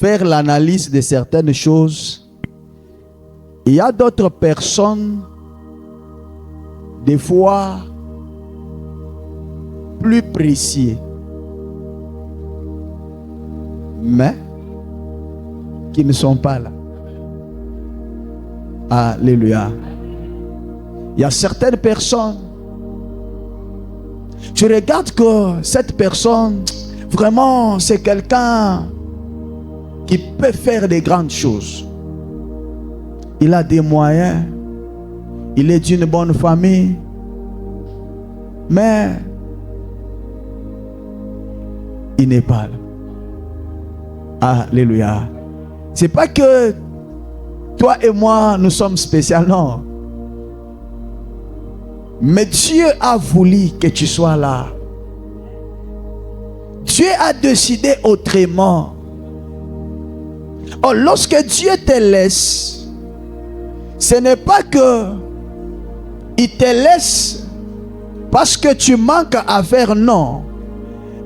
faire l'analyse de certaines choses, il y a d'autres personnes, des fois, plus précieuses, mais qui ne sont pas là. Alléluia. Il y a certaines personnes, tu regardes que cette personne, vraiment, c'est quelqu'un qui peut faire des grandes choses. Il a des moyens, il est d'une bonne famille, mais il n'est pas là. Alléluia. C'est pas que toi et moi nous sommes spéciaux, non. Mais Dieu a voulu que tu sois là. Dieu a décidé autrement. Oh, lorsque Dieu te laisse, ce n'est pas que il te laisse parce que tu manques à faire, non.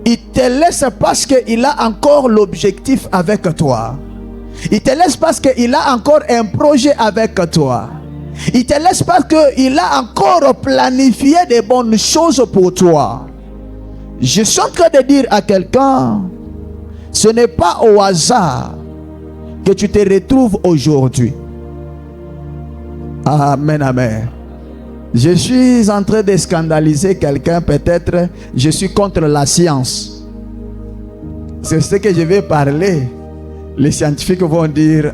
Il te laisse parce qu'il a encore l'objectif avec toi. Il te laisse parce qu'il a encore un projet avec toi. Il te laisse parce qu'il a encore planifié des bonnes choses pour toi. Je suis en train de dire à quelqu'un, ce n'est pas au hasard que tu te retrouves aujourd'hui. Amen, amen. Je suis en train de scandaliser quelqu'un, peut-être. Je suis contre la science. C'est ce que je vais parler. Les scientifiques vont dire,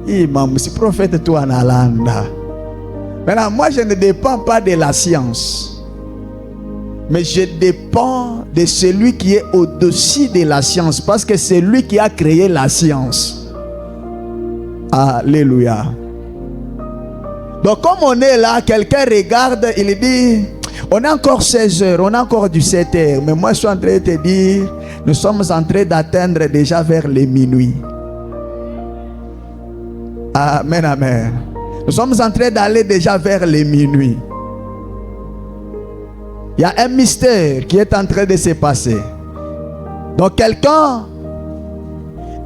imam, si prophète toi nalanda. Maintenant, moi je ne dépends pas de la science, mais je dépends de celui qui est au-dessus de la science, parce que c'est lui qui a créé la science. Alléluia. Donc comme on est là, quelqu'un regarde, il dit, on a encore 16 heures, on a encore 17 heures. Mais moi je suis en train de te dire, nous sommes en train d'atteindre déjà vers les minuit. Amen, amen. Nous sommes en train d'aller déjà vers les minuit. Il y a un mystère qui est en train de se passer. Donc quelqu'un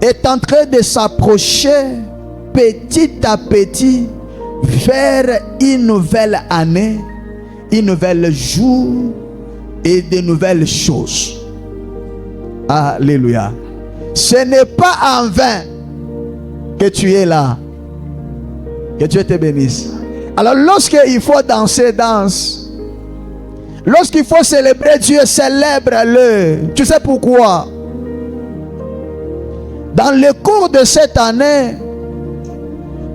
est en train de s'approcher petit à petit vers une nouvelle année, une nouvelle jour et de nouvelles choses. Alléluia. Ce n'est pas en vain que tu es là. Que Dieu te bénisse. Alors lorsqu'il faut danser, danse. Lorsqu'il faut célébrer Dieu, célèbre-le. Tu sais pourquoi? Dans le cours de cette année,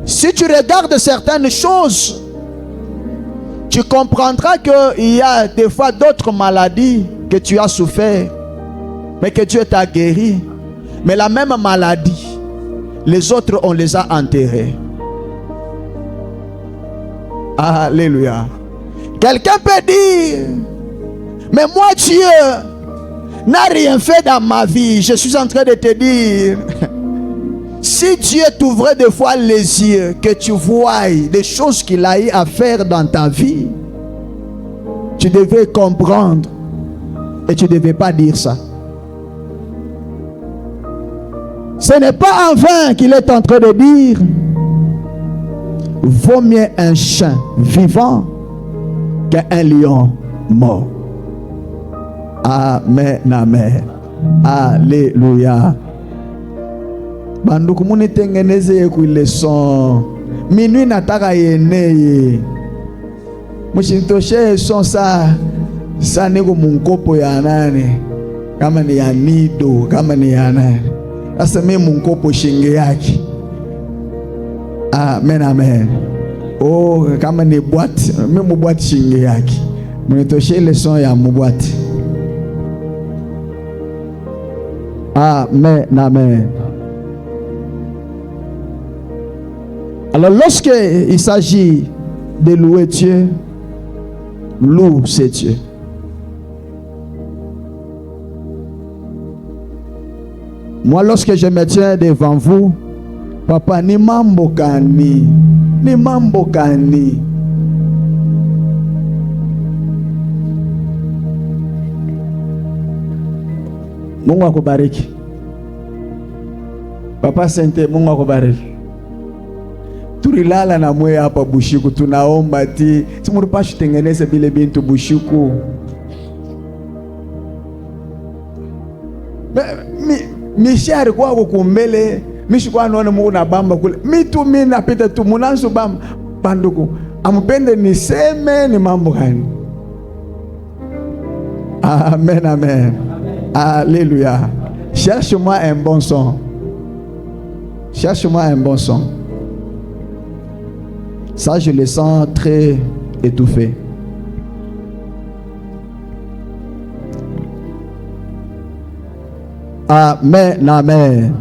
si tu regardes certaines choses, tu comprendras qu'il y a des fois d'autres maladies que tu as souffert, mais que Dieu t'a guéri. Mais la même maladie, les autres, on les a enterrés. Alléluia. Quelqu'un peut dire, mais moi Dieu n'a rien fait dans ma vie. Je suis en train de te dire, si Dieu t'ouvrait des fois les yeux, que tu vois des choses qu'il a eu à faire dans ta vie, tu devais comprendre et tu ne devais pas dire ça. Ce n'est pas en vain qu'il est en train de dire, vaut mieux un chien vivant qu'un lion mort. Amen, amen. Alléluia. Banduku muni tengeneze ku leçon. Minuit nataka yeneye. Mushintoshe son sa neko munkopo ya nane. Kama ni ya nido, kama ni ya nane. Asa me munkopo shinge yake. Amen, amen. Oh, kama ni boîte, me mu boîte shinge yake. Munitoshe leçon ya mu boîte. Amen, amen. Alors lorsqu'il s'agit de louer Dieu, loue c'est Dieu. Moi lorsque je me tiens devant vous, papa ni mambo kani, ni mambo kani. Mungu akubariki. Papa Sente Mungu akubariki. Tulilala na mwe hapa Bushiku, tunaomba ti simurupashi tengeneze bile bintu Bushiku. Mishari kwa kukumbele, mishikuwa naona Mungu na bamba kule. Mitu mina pita tu munansu bamba. Banduku, amupende niseme ni mambo gani? Amen, amen. Alléluia. Cherche-moi un bon son. Cherche-moi un bon son. Ça, je le sens très étouffé. Amen, amen.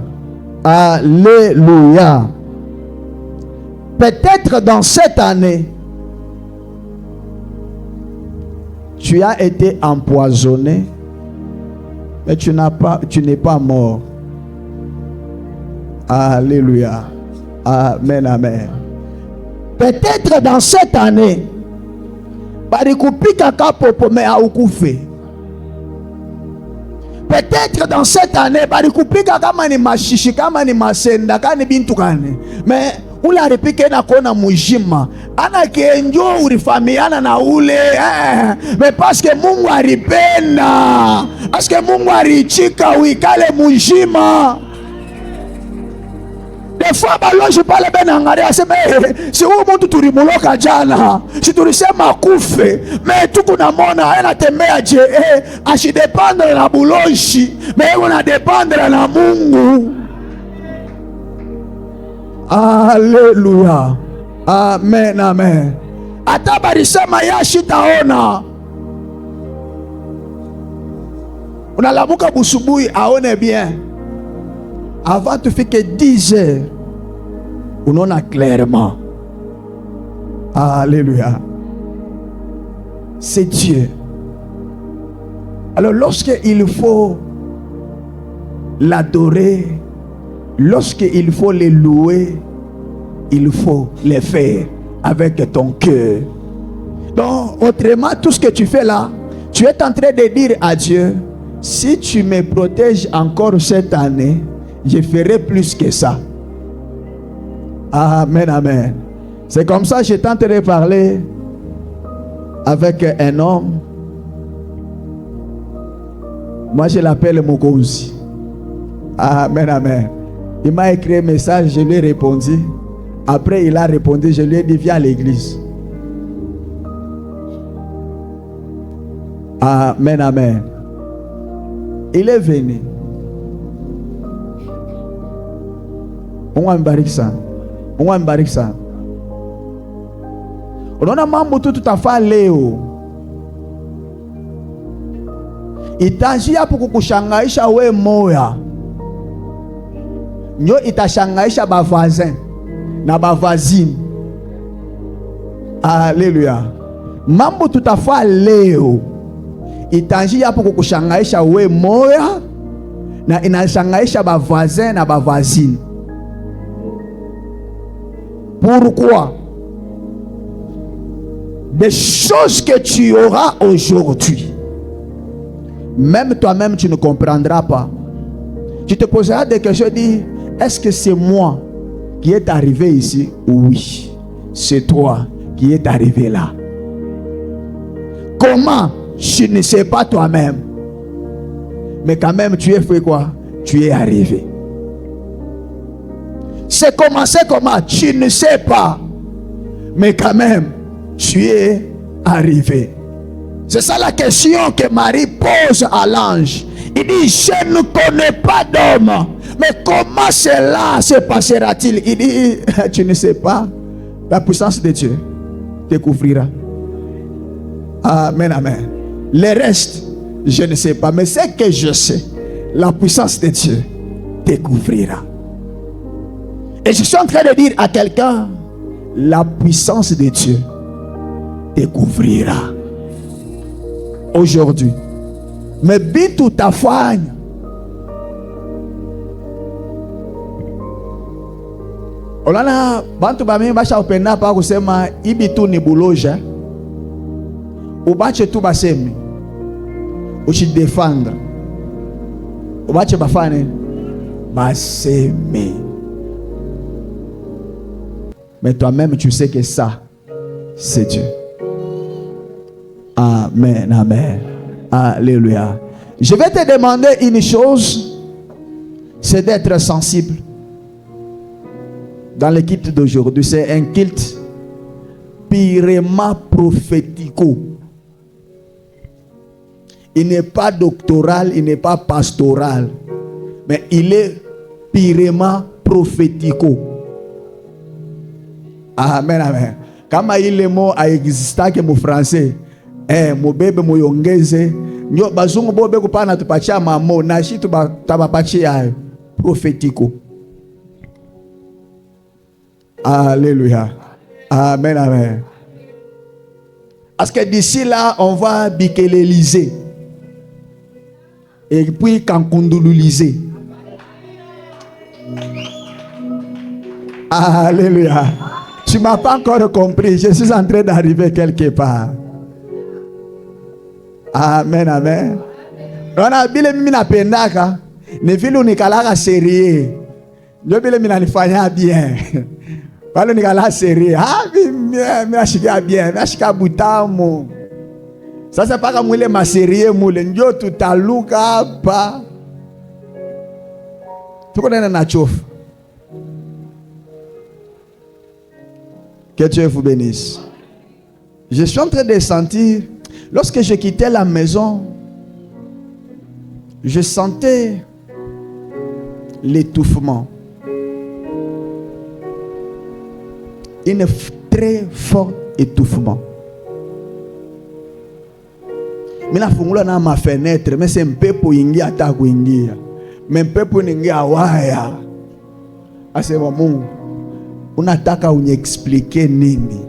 Alléluia. Peut-être dans cette année, tu as été empoisonné, mais tu n'es pas mort. Alléluia. Amen, amen. Peut-être dans cette année, peut-être dans cette année, mais ula ripike na kona mujima ana kenjo urifamiana na ule mais parce que Mungu aripenda, parce que Mungu arichika uikale mujima. Des fois baloji pale benangari aseme si huyu mtu tulimuloka jana, si tulisema kufe mais tukuna mona anatembea je ashidependre na buloji mais una dependre na Mungu. Alléluia. Amen, amen. Atabari sema yashitaona. Unalamuka busubui aone bien. Avant tu fais que 10 heures, on a clairement. Alléluia. C'est Dieu. Alors lorsqu'il faut l'adorer, lorsqu'il faut les louer, il faut les faire avec ton cœur. Donc, autrement, tout ce que tu fais là, tu es en train de dire à Dieu, si tu me protèges encore cette année, je ferai plus que ça. Amen, amen. C'est comme ça que j'étais en train de parler avec un homme. Moi, je l'appelle Mogozi. Amen, amen. Il m'a écrit un message, je lui ai répondu. Après, il a répondu, je lui ai dit, viens à l'église. Amen, amen. Il est venu. On va m'barrer ça. On va m'barrer ça. On a mambo tout à fait leo. Itanjia pour kukushangaisha we moya. Nyo itashangaisha bavoisin na bavoisine. Alléluia. Mambo tout à fait leo. Itanjia pour kukushangaisha we moya na inashangaisha bavoisin na bavoisine. Pourquoi? Des choses que tu auras aujourd'hui, même toi-même tu ne comprendras pas. Tu te poseras des questions, dis, est-ce que c'est moi qui est arrivé ici? Oui, c'est toi qui est arrivé là. Comment? Je ne sais pas toi-même. Mais quand même, tu es fait quoi? Tu es arrivé. C'est commencé comment? Tu ne sais pas. Mais quand même, tu es arrivé. C'est ça la question que Marie pose à l'ange. Il dit, je ne connais pas d'homme. Mais comment cela se passera-t-il? Il dit, tu ne sais pas. La puissance de Dieu te couvrira. Amen, amen. Le reste, je ne sais pas. Mais ce que je sais, la puissance de Dieu te couvrira. Et je suis en train de dire à quelqu'un, la puissance de Dieu te couvrira. Aujourd'hui. Mais bitu tafanya. Olana bantu bami basha upenda pa kusema ibitu ni buloja. Ubache tu basemi. Uchi defendre. Ubache bafane. s'aimer. Mais toi-même, tu sais que ça, c'est Dieu. Amen, amen. Alléluia. Je vais te demander une chose, c'est d'être sensible. Dans le culte d'aujourd'hui, c'est un culte purement prophético. Il n'est pas doctoral, il n'est pas pastoral, mais il est purement prophético. Amen, amen. Kama ile mo a existake mu français, mo bebe mo yongeze, nyo bazungu bobe kupana tupatia mamo na shi tubapatia prophético. Alléluia. Amen, amen. Parce que d'ici là, on va bikeleliser. Et puis kankundululiser. Alléluia. Tu ne m'as pas encore compris. Je suis en train d'arriver quelque part. Amen, amen. On a bile mina pendaka. Ne vile unikalaka sérieux. Ndio bile mina nifanya bien. Palo nikala sérieux. Mina shika bien. Mina shika butamu. Sasa paka mwile masérieux mule. Ndio tutaluka hapa. Tuko nena na chofu. Que Dieu vous bénisse. Je suis en train de sentir, lorsque je quittais la maison, je sentais l'étouffement. Un très fort étouffement. Mais la fungula na ma fenêtre, mais c'est un peu pour ingia ata kuingia. Mais un peu pour ingia waya. À ce moment, unataka uniexplique nini?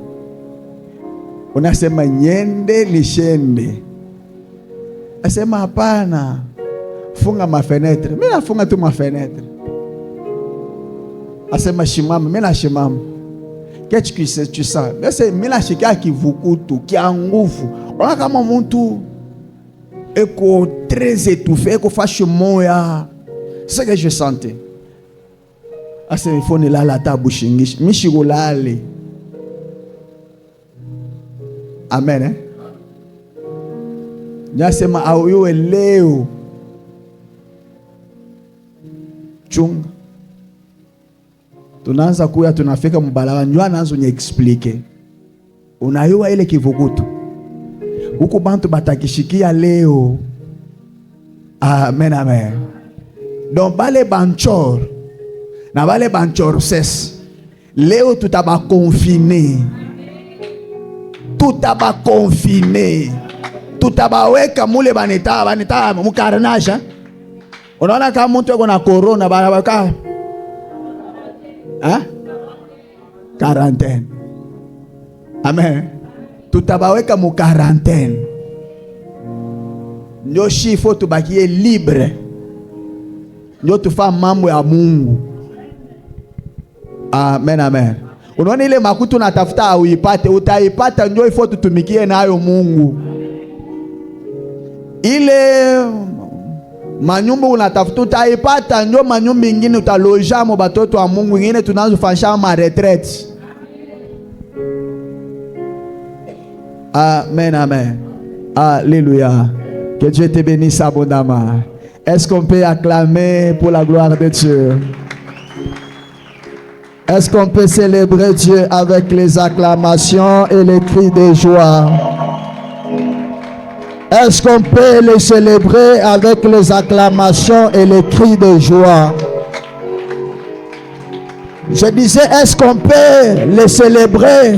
Unasema nyende lishende. Asema hapana. Funga ma fenêtre. Mimi nafunga tu ma fenêtre. Asema shimama, mimi na shimama. Qu'est-ce que tu sens? Laisse mimi nashika kivukutu, kia nguvu. Ona kama mtu eko très étouffé, eko fashi moya. C'est ce que je sentais. Ase mfoni lala tabushingishi mishigulale. Amen, eh? Nyasema auyo leo chunga. Tunaanza kuya tunafika mbalaba njua naanza nye explique. Unayua ile kivukutu. Huku bantu batakishikia leo. Amen, amen. Donc bale banchor na bale banchorses leo tutaba confiné. Tutaba confiné. Tutabaweka mule baneta mukarnasha. Unaona kama mtu yuko na corona barabaka. Quarantaine. Amen. Tutabaweka mu quarantaine. Ndio shifo tubakie libre. Ndio tufa mambo ya Mungu. Amen, amen. Unaona ile makutu natafuta uipate, utaipata ndio ifo tutumikie nayo Mungu. Ile manyumba unatafuta utaipata ndio manyumba ingine utaloja mo batoto wa Mungu ingine tunazofanya ma retraite. Amen, amen. Alléluia. Que Dieu te bénisse abondamment. Est-ce qu'on peut acclamer pour la gloire de Dieu? Est-ce qu'on peut célébrer Dieu avec les acclamations et les cris de joie? Est-ce qu'on peut le célébrer avec les acclamations et les cris de joie? Je disais, est-ce qu'on peut le célébrer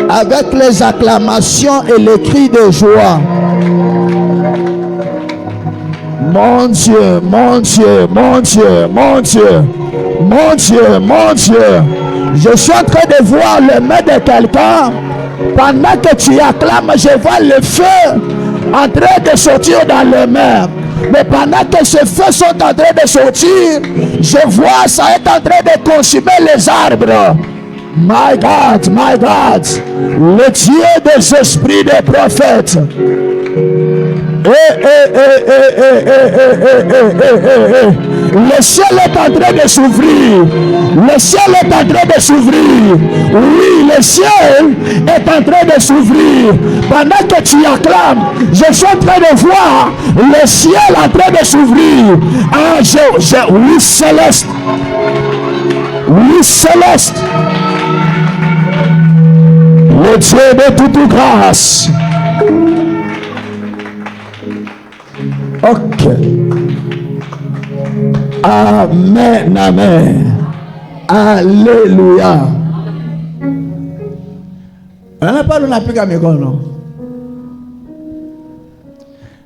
avec les acclamations et les cris de joie? Mon Dieu, mon Dieu, mon Dieu, mon Dieu, mon Dieu, mon Dieu. Je suis en train de voir le main de quelqu'un. Pendant que tu acclames, je vois le feu en train de sortir dans les mers. Mais pendant que ces feux sont en train de sortir, je vois ça est en train de consumer les arbres. My God, le Dieu des esprits des prophètes. Le ciel est en train de s'ouvrir. Le ciel est en train de s'ouvrir. Oui, le ciel est en train de s'ouvrir. Pendant que tu acclames, je suis en train de voir le ciel en train de s'ouvrir. Ah, oui, céleste. Oui, céleste. Le Dieu de toute grâce. Ok. Amen, amen. Alléluia. On n'a pas de pique à mes non.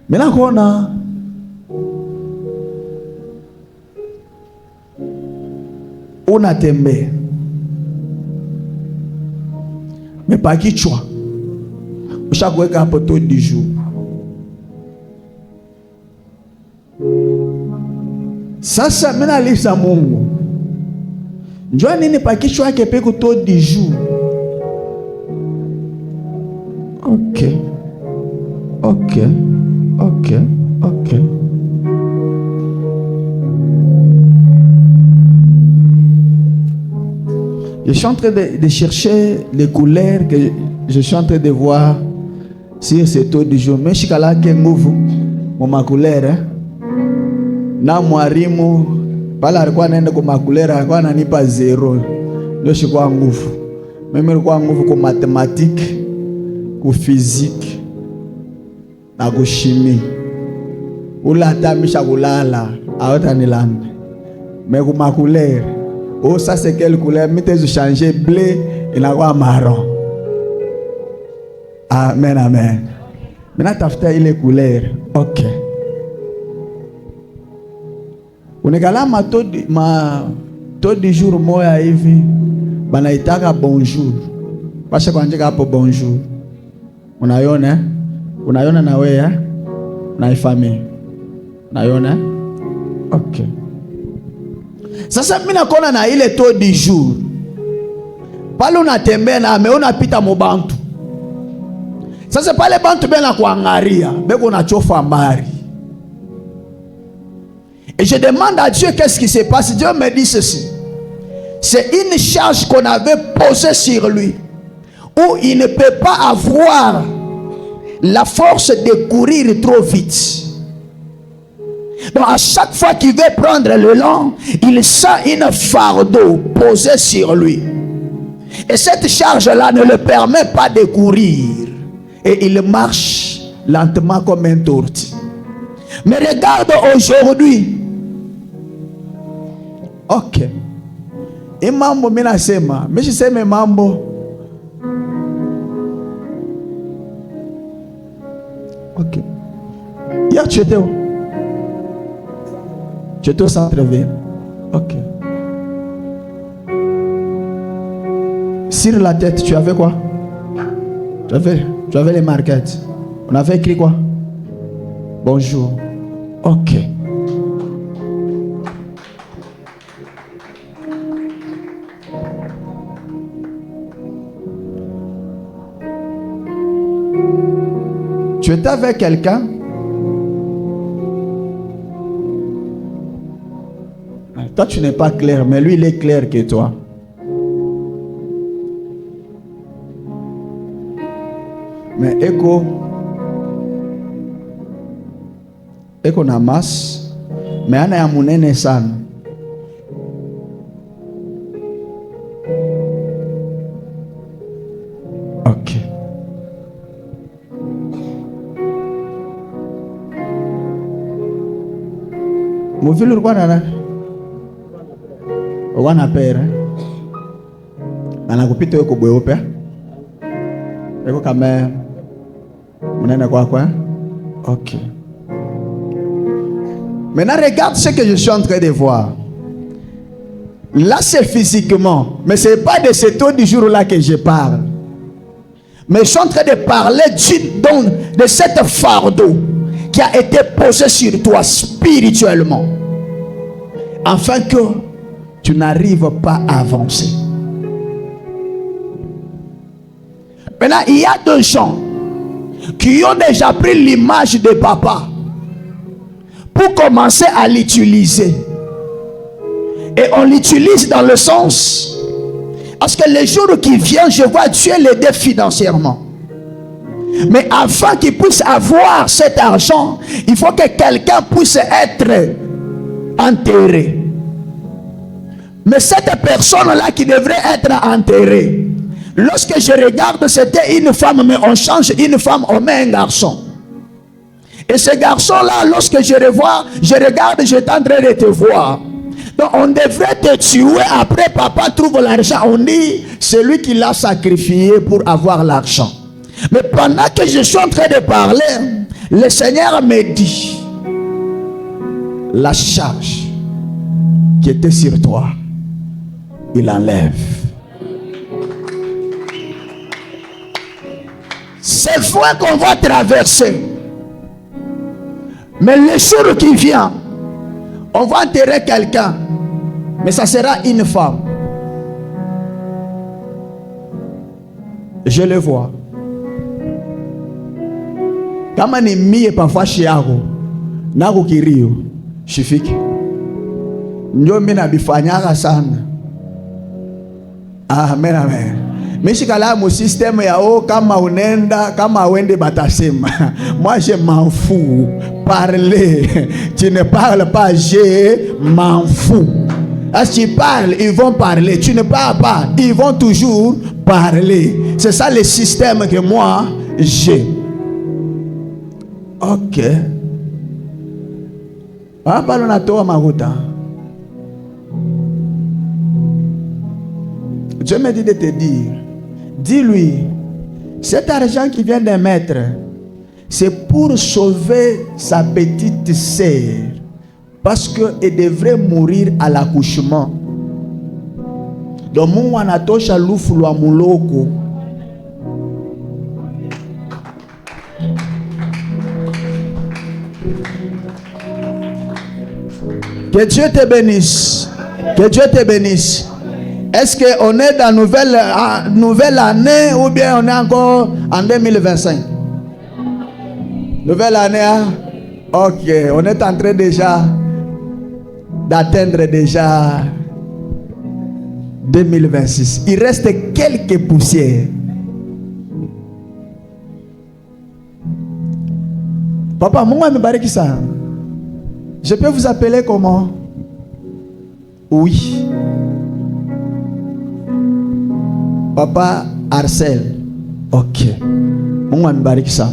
Mais là, on a tembe. Mais pas qui tu as. Chaque fois qu'un poteau du jour. Sasa mena lisa Mungu. Njoo nini pa kichwa yake peko to du jour. OK. OK. OK. OK. Je suis en train de chercher les couleurs que je suis en train de voir sur ce taux du jour. Mais je suis là que ma couleur hein. Na mwalimu pale alikuwa anaenda kwa makulera alikuwa ananipa 0. Ndio shikwa nguvu. Mimi nilikuwa nguvu kwa mathematics, kwa physique na kwa chimie. Ula atamisha kulala, awata nilanda. Mais kwa makulera, oh ça c'est quelle couleur? Mettez changer bleu inakuwa marron. Amen amen. Mimi natafuta ile couleur. OK. Unekala taux du jour moya hivi banaitaka bonjour. Pasha kuandika hapo bonjour. Unaiona? Unaiona na wewe? Unaifahami? Unaiona? OK. Sasa mimi nakuona na ile taux du jour. Pale unatembea na ameona pita mobantu. Sasa pale bantu bena kuangalia, beko unachofa mbari. Et je demande à Dieu qu'est-ce qui se passe. Dieu me dit ceci. C'est une charge qu'on avait posée sur lui. Où il ne peut pas avoir la force de courir trop vite. Donc à chaque fois qu'il veut prendre le long, il sent une fardeau posée sur lui. Et cette charge-là ne le permet pas de courir. Et il marche lentement comme un tortue. Mais regarde aujourd'hui. OK. Et mambo mina sema. Mais je sais mes mambo. OK. Hier tu étais où? Tu étais au centre-ville. OK. Sur la tête, tu avais quoi? Tu avais les marquettes. On avait écrit quoi? Bonjour. OK. Tu étais avec quelqu'un? Toi, tu n'es pas clair, mais lui, il est clair que toi. Mais Eko na masse, mais ana ya munene sana. OK. Muvile ulikuwa na nani? Wana pera. Anakupita wewe kubweupe. Eko kama munene kwa. OK. Maintenant, regarde ce que je suis en train de voir. Là, c'est physiquement. Mais ce n'est pas de ce taux du jour-là que je parle. Mais je suis en train de parler de cette fardeau qui a été posé sur toi spirituellement. Afin que tu n'arrives pas à avancer. Maintenant, il y a des gens qui ont déjà pris l'image de papa pour commencer à l'utiliser. Et on l'utilise dans le sens, parce que les jours qui viennent, je vois Dieu l'aider financièrement. Mais afin qu'il puisse avoir cet argent, il faut que quelqu'un puisse être enterré. Mais cette personne-là qui devrait être enterrée, lorsque je regarde, c'était une femme, mais on change une femme, on met un garçon. Et ce garçon-là, lorsque je regarde, j'étais en train de te voir. Donc on devrait te tuer, après papa trouve l'argent. On dit, celui qui l'a sacrifié pour avoir l'argent. Mais pendant que je suis en train de parler, le Seigneur me dit, la charge qui était sur toi, il enlève. C'est vrai qu'on va traverser. Mais le jour qui vient, on va enterrer quelqu'un. Mais ça sera une femme. Je le vois. Kama ni mie pafashi yako nako kirio shifiki ndio mimi nabifanyaka sana. Amen, amen. Mishikala mu système ya kama unenda kama wende batasema. Moi je m'en fous. Parler. Tu ne parles pas, je m'en fous. Si tu parles, ils vont parler. Tu ne parles pas, ils vont toujours parler. C'est ça le système que moi j'ai. Ok. Parlons à toi, Maruta. Dieu me dit de te dire, dis-lui, cet argent qu'il vient de mettre, c'est pour sauver sa petite sœur, parce qu'elle devrait mourir à l'accouchement. Donc, mon anatosha lufulu wa muloko. Que Dieu te bénisse. Que Dieu te bénisse. Est-ce qu'on est dans nouvelle année ou bien on est encore en 2025? Nouvelle année, hein? Ok, on est en train déjà d'atteindre déjà 2026. Il reste quelques poussières. Papa, moi, je me barre qui ça? Je peux vous appeler comment? Oui. Papa Arcel. Ok. Moi, je me barre qui ça?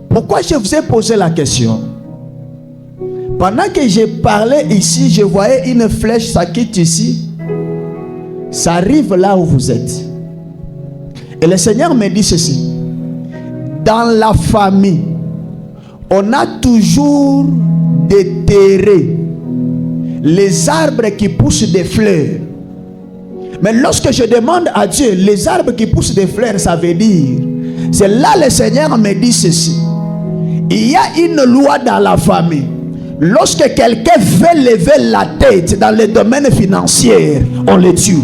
Pourquoi je vous ai posé la question? Pendant que je parlais ici, je voyais une flèche, ça quitte ici. Ça arrive là où vous êtes. Et le Seigneur me dit ceci. Dans la famille, on a toujours déterré les arbres qui poussent des fleurs. Mais lorsque je demande à Dieu, les arbres qui poussent des fleurs, ça veut dire, c'est là le Seigneur me dit ceci. Il y a une loi dans la famille. Lorsque quelqu'un veut lever la tête dans le domaine financier, on le tue.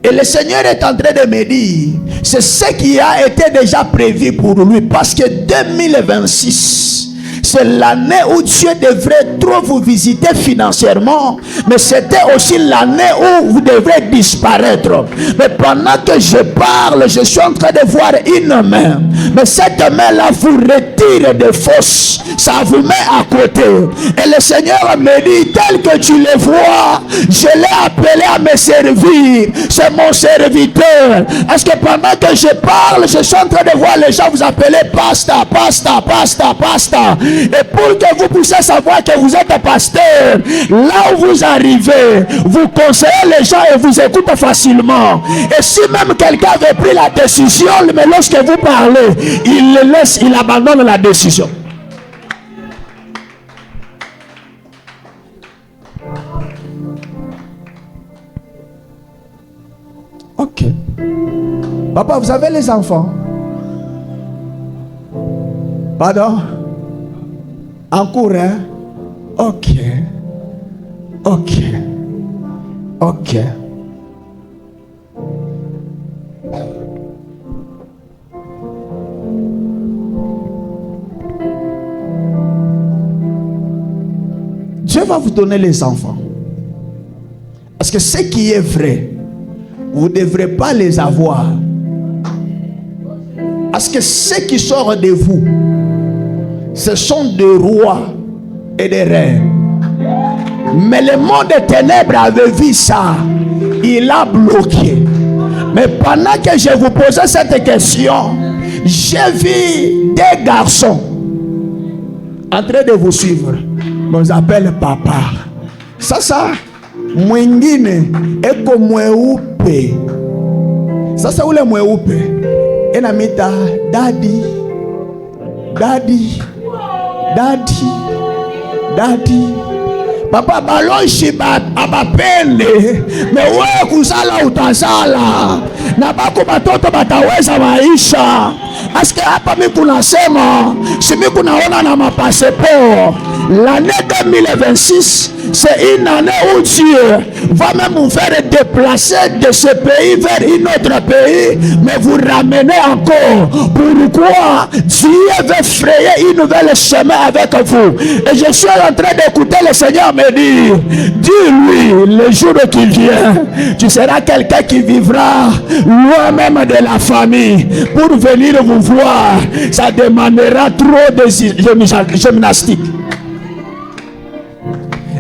Et le Seigneur est en train de me dire, c'est ce qui a été déjà prévu pour lui. Parce que 2026, c'est l'année où Dieu devrait trop vous visiter financièrement. Mais c'était aussi l'année où vous devrez disparaître. Mais pendant que je parle, je suis en train de voir une main. Mais cette main-là vous retire de force. Ça vous met à côté. Et le Seigneur me dit, tel que tu le vois, je l'ai appelé à me servir. C'est mon serviteur. Est-ce que pendant que je parle, je suis en train de voir les gens vous appeler pasteur, pasteur, pasteur, pasteur. Et pour que vous puissiez savoir que vous êtes un pasteur, là où vous arrivez, vous conseillez les gens et vous écoutez facilement. Et si même quelqu'un avait pris la décision, mais lorsque vous parlez, il le laisse, il abandonne la décision. Ok. Papa, vous avez les enfants? Pardon? En cours, hein? Ok. Ok. Ok. Dieu va vous donner les enfants. Parce que ce qui est vrai, vous ne devrez pas les avoir. Parce que ce qui sort de vous, ce sont des rois et des reines. Mais le monde des ténèbres avait vu ça. Il a bloqué. Mais pendant que je vous posais cette question, j'ai vu des garçons en train de vous suivre. On nous appelle papa. Ça, mwingine eko mweupe. Sasa ule mweupe enamita daddy. Papa balonshi abapende. Mewe kuzala utazala. Na bako batoto bataweza maisha. Aske hapa mimi kunasema, si mimi kunaona na mapassport. L'année 2026, c'est une année où Dieu va même vous faire déplacer de ce pays vers un autre pays, mais vous ramener encore. Pourquoi Dieu veut frayer une nouvelle chemin avec vous? Et je suis en train d'écouter le Seigneur me dire, dis-lui, le jour qui vient, tu seras quelqu'un qui vivra loin même de la famille. Pour venir vous voir, ça demandera trop de gymnastique.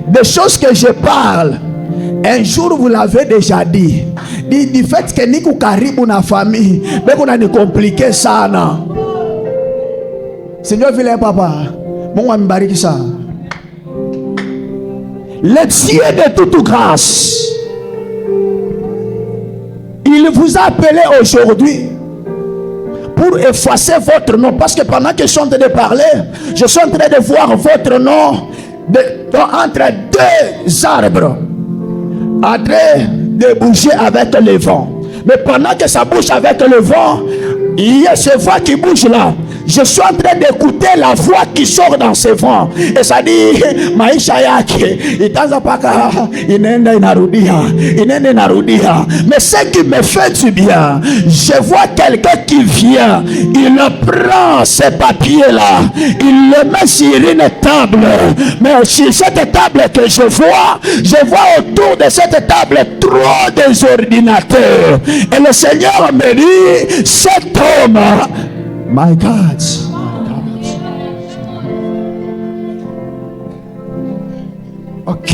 Des choses que je parle, un jour vous l'avez déjà dit. Du fait que niku karibu na famille, mais qu'on a ni compliqué sana. Seigneur vilain papa, mon ami bariki ça. Le Dieu de toute grâce, il vous a appelé aujourd'hui pour effacer votre nom. Parce que pendant que je suis en train de parler, je suis en train de voir votre nom entre deux arbres, en train de bouger avec le vent. Mais pendant que ça bouge avec le vent, il y a ce vent qui bouge là. Je suis en train d'écouter la voix qui sort dans ce vent. Et ça dit, maisha yake, itaanza paka, inenda inarudia. Mais ce qui me fait du bien, je vois quelqu'un qui vient, il prend ces papiers-là, il le met sur une table. Mais sur cette table que je vois autour de cette table trop des ordinateurs. Et le Seigneur me dit, cet homme, my God. Ok.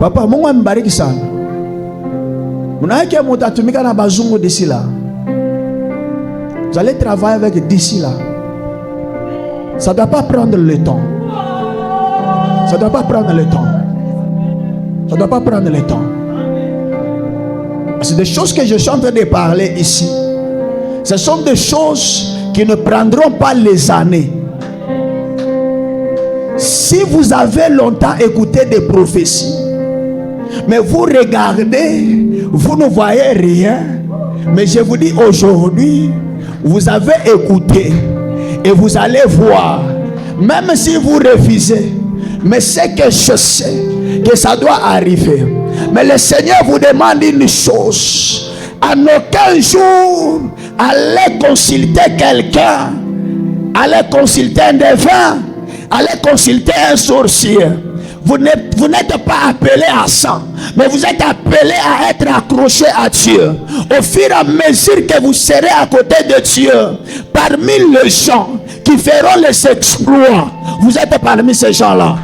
Papa, Mungu ambariki sana. Mnaike mutatumika na bazungu d'ici là. Vous allez travailler avec d'ici là. Ça ne doit pas prendre le temps. Ça ne doit pas prendre le temps. C'est des choses que je suis en train de parler ici. Ce sont des choses qui ne prendront pas les années. Si vous avez longtemps écouté des prophéties, mais vous regardez, vous ne voyez rien. Mais je vous dis aujourd'hui, vous avez écouté et vous allez voir. Même si vous refusez, mais c'est que je sais que ça doit arriver. Mais le Seigneur vous demande une chose. En aucun jour, allez consulter quelqu'un, allez consulter un devin, allez consulter un sorcier. Vous n'êtes pas appelé à ça, mais vous êtes appelé à être accroché à Dieu. Au fur et à mesure que vous serez à côté de Dieu, parmi les gens qui feront les exploits, vous êtes parmi ces gens-là.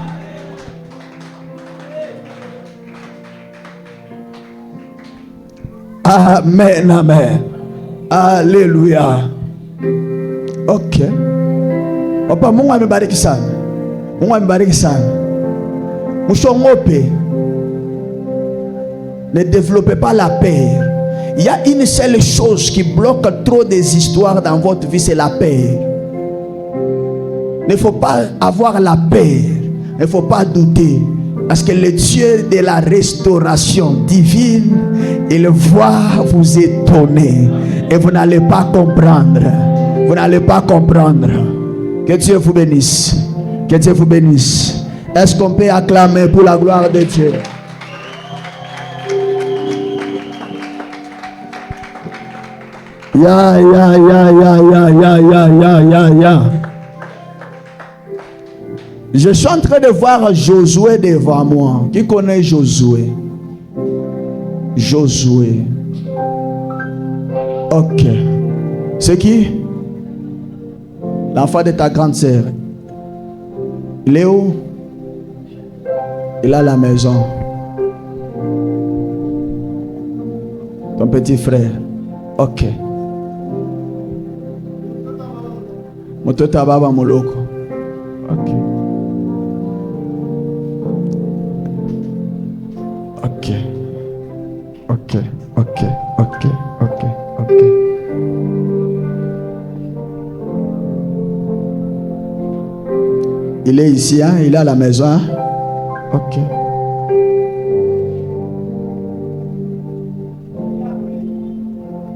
Amen, amen. Alléluia. Ok. Papa, Mungu amebariki sana. Mouchongope. Ne développez pas la peur. Il y a une seule chose qui bloque trop des histoires dans votre vie, c'est la peur. Il ne faut pas avoir la peur. Il ne faut pas douter. Parce que le Dieu de la restauration divine, il va vous étonner. Et vous n'allez pas comprendre. Que Dieu vous bénisse. Est-ce qu'on peut acclamer pour la gloire de Dieu? Ya. Je suis en train de voir Josué devant moi. Qui connaît Josué? Josué. Ok. C'est qui? L'enfant de ta grande sœur. Léo. Il a la maison. Ton petit frère. Ok. Motota baba moloko. Ok. Ok. Ok. Ok. Ok. Ok. Ok. Il est ici, hein? Il est à la maison. Hein? Ok.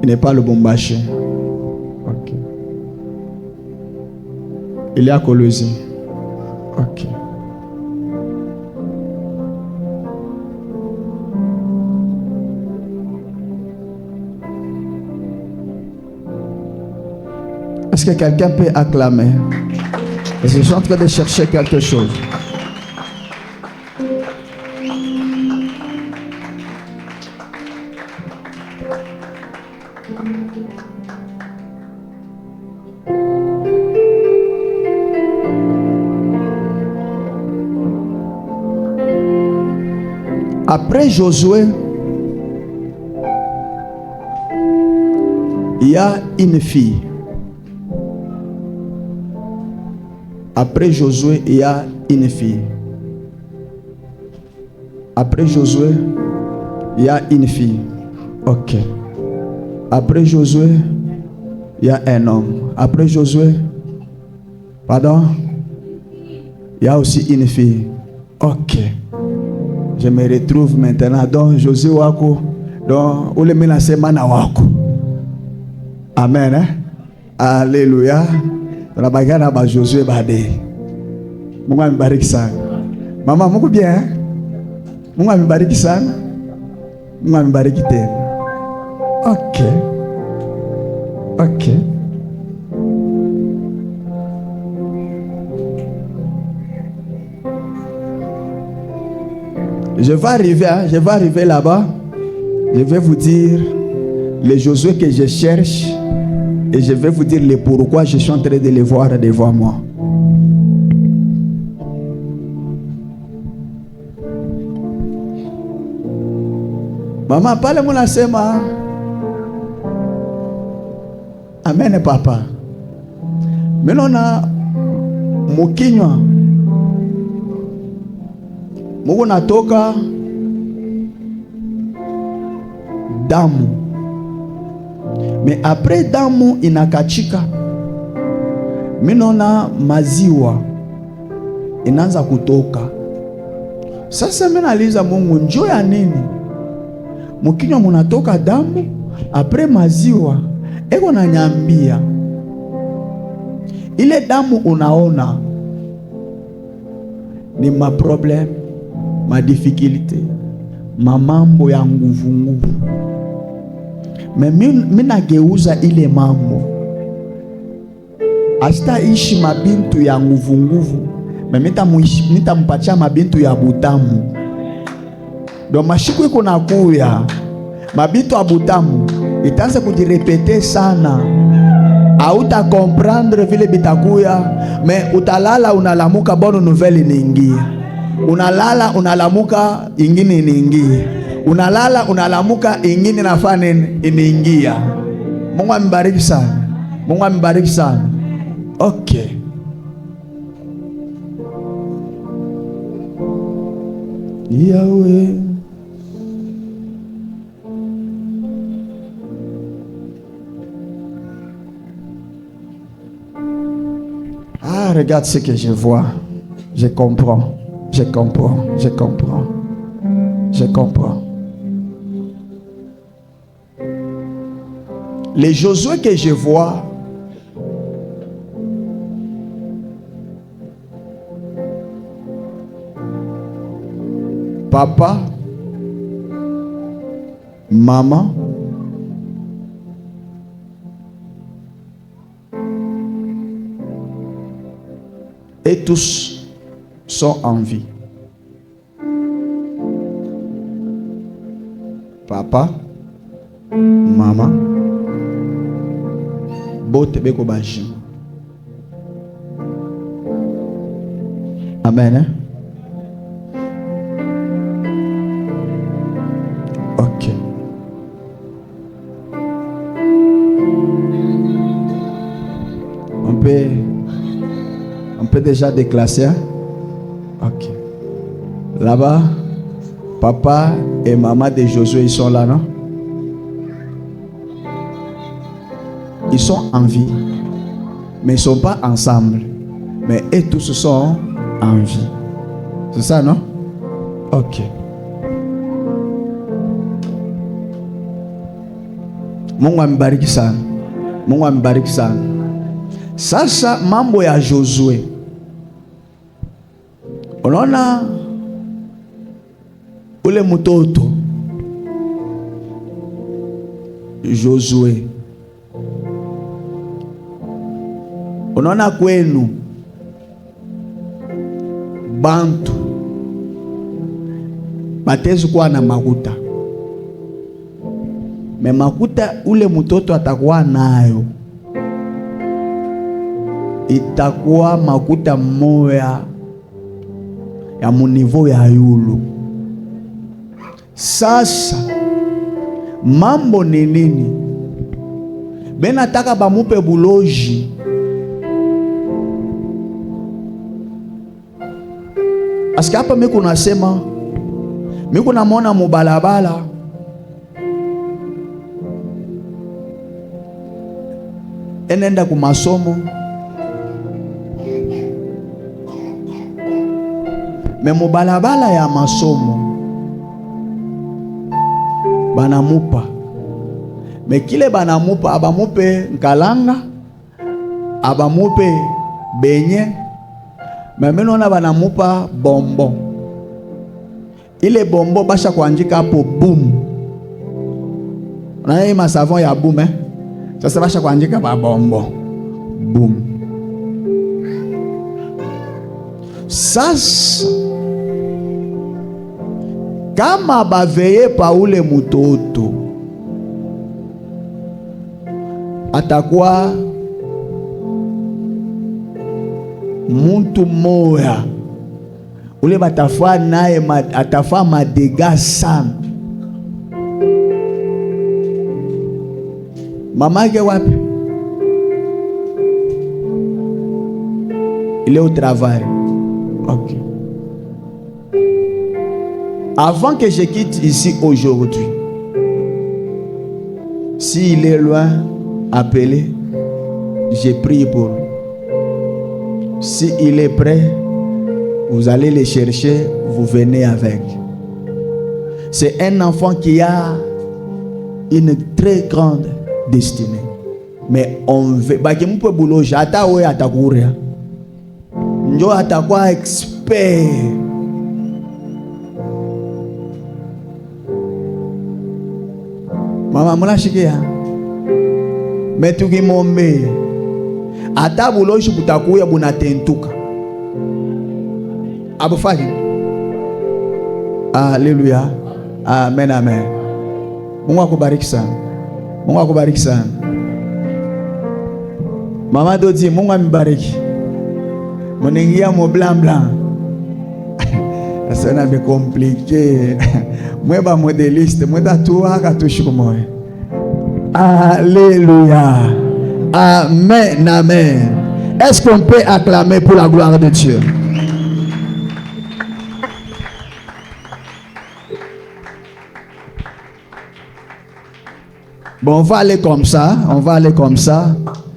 Il n'est pas le Bombaché. Ok. Il est à Colosie. Ok. Est-ce que quelqu'un peut acclamer? Parce que je suis en train de chercher quelque chose. Après Josué, il y a une fille. Après Josué, il y a une fille. Après Josué, il y a une fille. Ok. Après Josué, il y a un homme. Après Josué, pardon, il y a aussi une fille. Ok. Je me retrouve maintenant dans Josué Wako, dans Oulemina Semana Wako. Amen. Hein? Alléluia. Dans la bagarre de Josué Bade. Mungu amebariki sana. Mama, Mungu bien. Hein? Mungu amebariki sana. Mungu amebariki tena. Ok. Ok. Je vais arriver, hein? Je vais arriver là-bas. Je vais vous dire les Josué que je cherche et je vais vous dire le pourquoi je suis en train de les voir devant moi. Maman, parle-moi la sema. Amen, papa. Maintenant, on a Mukinywa. Mungu natoka damu. Mais après damu inakachika. Minona maziwa inaanza kutoka. Sasa mimi nauliza Mungu, njoo ya nini? Mukinywa munatoka damu, après maziwa eko nanyambia. Ile damu unaona ni ma problem, ma difficulté, mamambo ya nguvu nguvu. Mimi nageuza ile mambo. Asta ishi mabintu ya nguvu nguvu. Mimi nitampatia mabintu ya butamu. Do mashiku iko nakuya. Mabintu ya butamu itaanza kujirepete sana. Hauta comprendre vile bitakuya, mais utalala unalamuka bonne nouvelle inaingia. Unalala unalamuka ingine inaingia. Unalala unalamuka ingine nafanya inaingia. Mungu ambariki sana. Mungu ambariki sana. Okay. Yahweh. Ah, regarde ce que je vois. Je comprends. Je comprends. Je comprends. Je comprends. Les Josué que je vois, papa, maman, et tous sont en vie. Papa, maman, bote beko baji. Amen. Hein? Ok. On peut déjà déclasser. Hein? Ok. Là-bas, papa et maman de Josué, ils sont là, non? Ils sont en vie, mais ils ne sont pas ensemble. Mais eux tous sont en vie. C'est ça, non? Ok. Mungu ambariki sana. Mungu ambariki sana. Sasa mambo ya Josué. Unaona ule mtoto Josué. Unaona kwenu bantu batezi kuwa na makuta. Me makuta ule mtoto atakuwa nayo itakuwa makuta moya ya munivo ya yulu. Sasa mambo ni nini? Benataka bamupe buloji. Aska hapa mimi kunasema, mimi kunamwona mubalabala enenda ku masomo, me mubalabala ya masomo banamupa, me kile banamupa abamupe nkalanga, abamupe benye, mais nona banamupa bonbon. Ile bonbon basha kuandika hapo boom. Na hii masavon ya boom eh. Sasa basha kuandika ba bonbon. Boom. Sasa kama baveye pa ule mutoto atakuwa muntu moya ule batafaa naye atafaa madega sana. Mama yake wapi? Il est au travail. Ok. Avant que je quitte ici aujourd'hui, s'il est loin, appelez, j'ai prié pour lui. S'il est prêt, vous allez le chercher, vous venez avec. C'est un enfant qui a une très grande destinée. Mais on veut, bakimpe boulot, jata we atakuria. Njo atakuwa expert. Mama mula shikia. Metuki mombe. Ata boulot shukutakuya bunatentuka. Abufaki. Alléluia. Amen, amen. Mungu akubariki sana. Mungu akubariki sana. Mama dodi Mungu amibariki. Moningia mo blanc blanc. Ça n'a pas compliqué. Moi ba modéliste, moi da toi ka touche moi. Alléluia. Amen, amen. Est-ce qu'on peut acclamer pour la gloire de Dieu? Bon, on va aller comme ça, on va aller comme ça,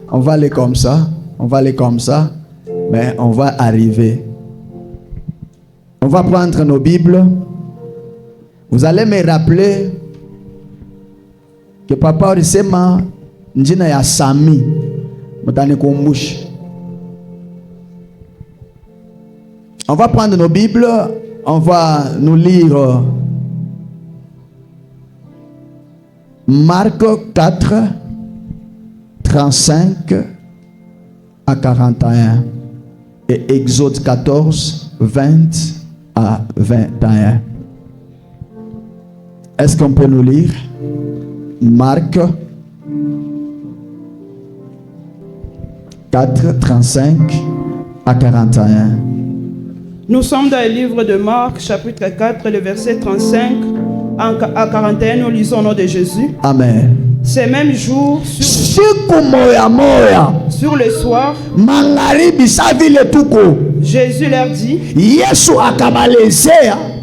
on va aller comme ça, on va aller comme ça, mais on va arriver. On va prendre nos Bibles. Vous allez me rappeler que papa alisema njina ya Sami, mtanikumbusha. On va prendre nos Bibles, on va nous lire Marc 4, 35 à 41 et Exode 14, 20 à 21. Est-ce qu'on peut nous lire? Marc 4, 35 à 41. Nous sommes dans le livre de Marc, chapitre 4, le verset 35 à 41. Nous lisons au nom de Jésus. Amen. Ces mêmes jours, sur le soir, Jésus leur dit,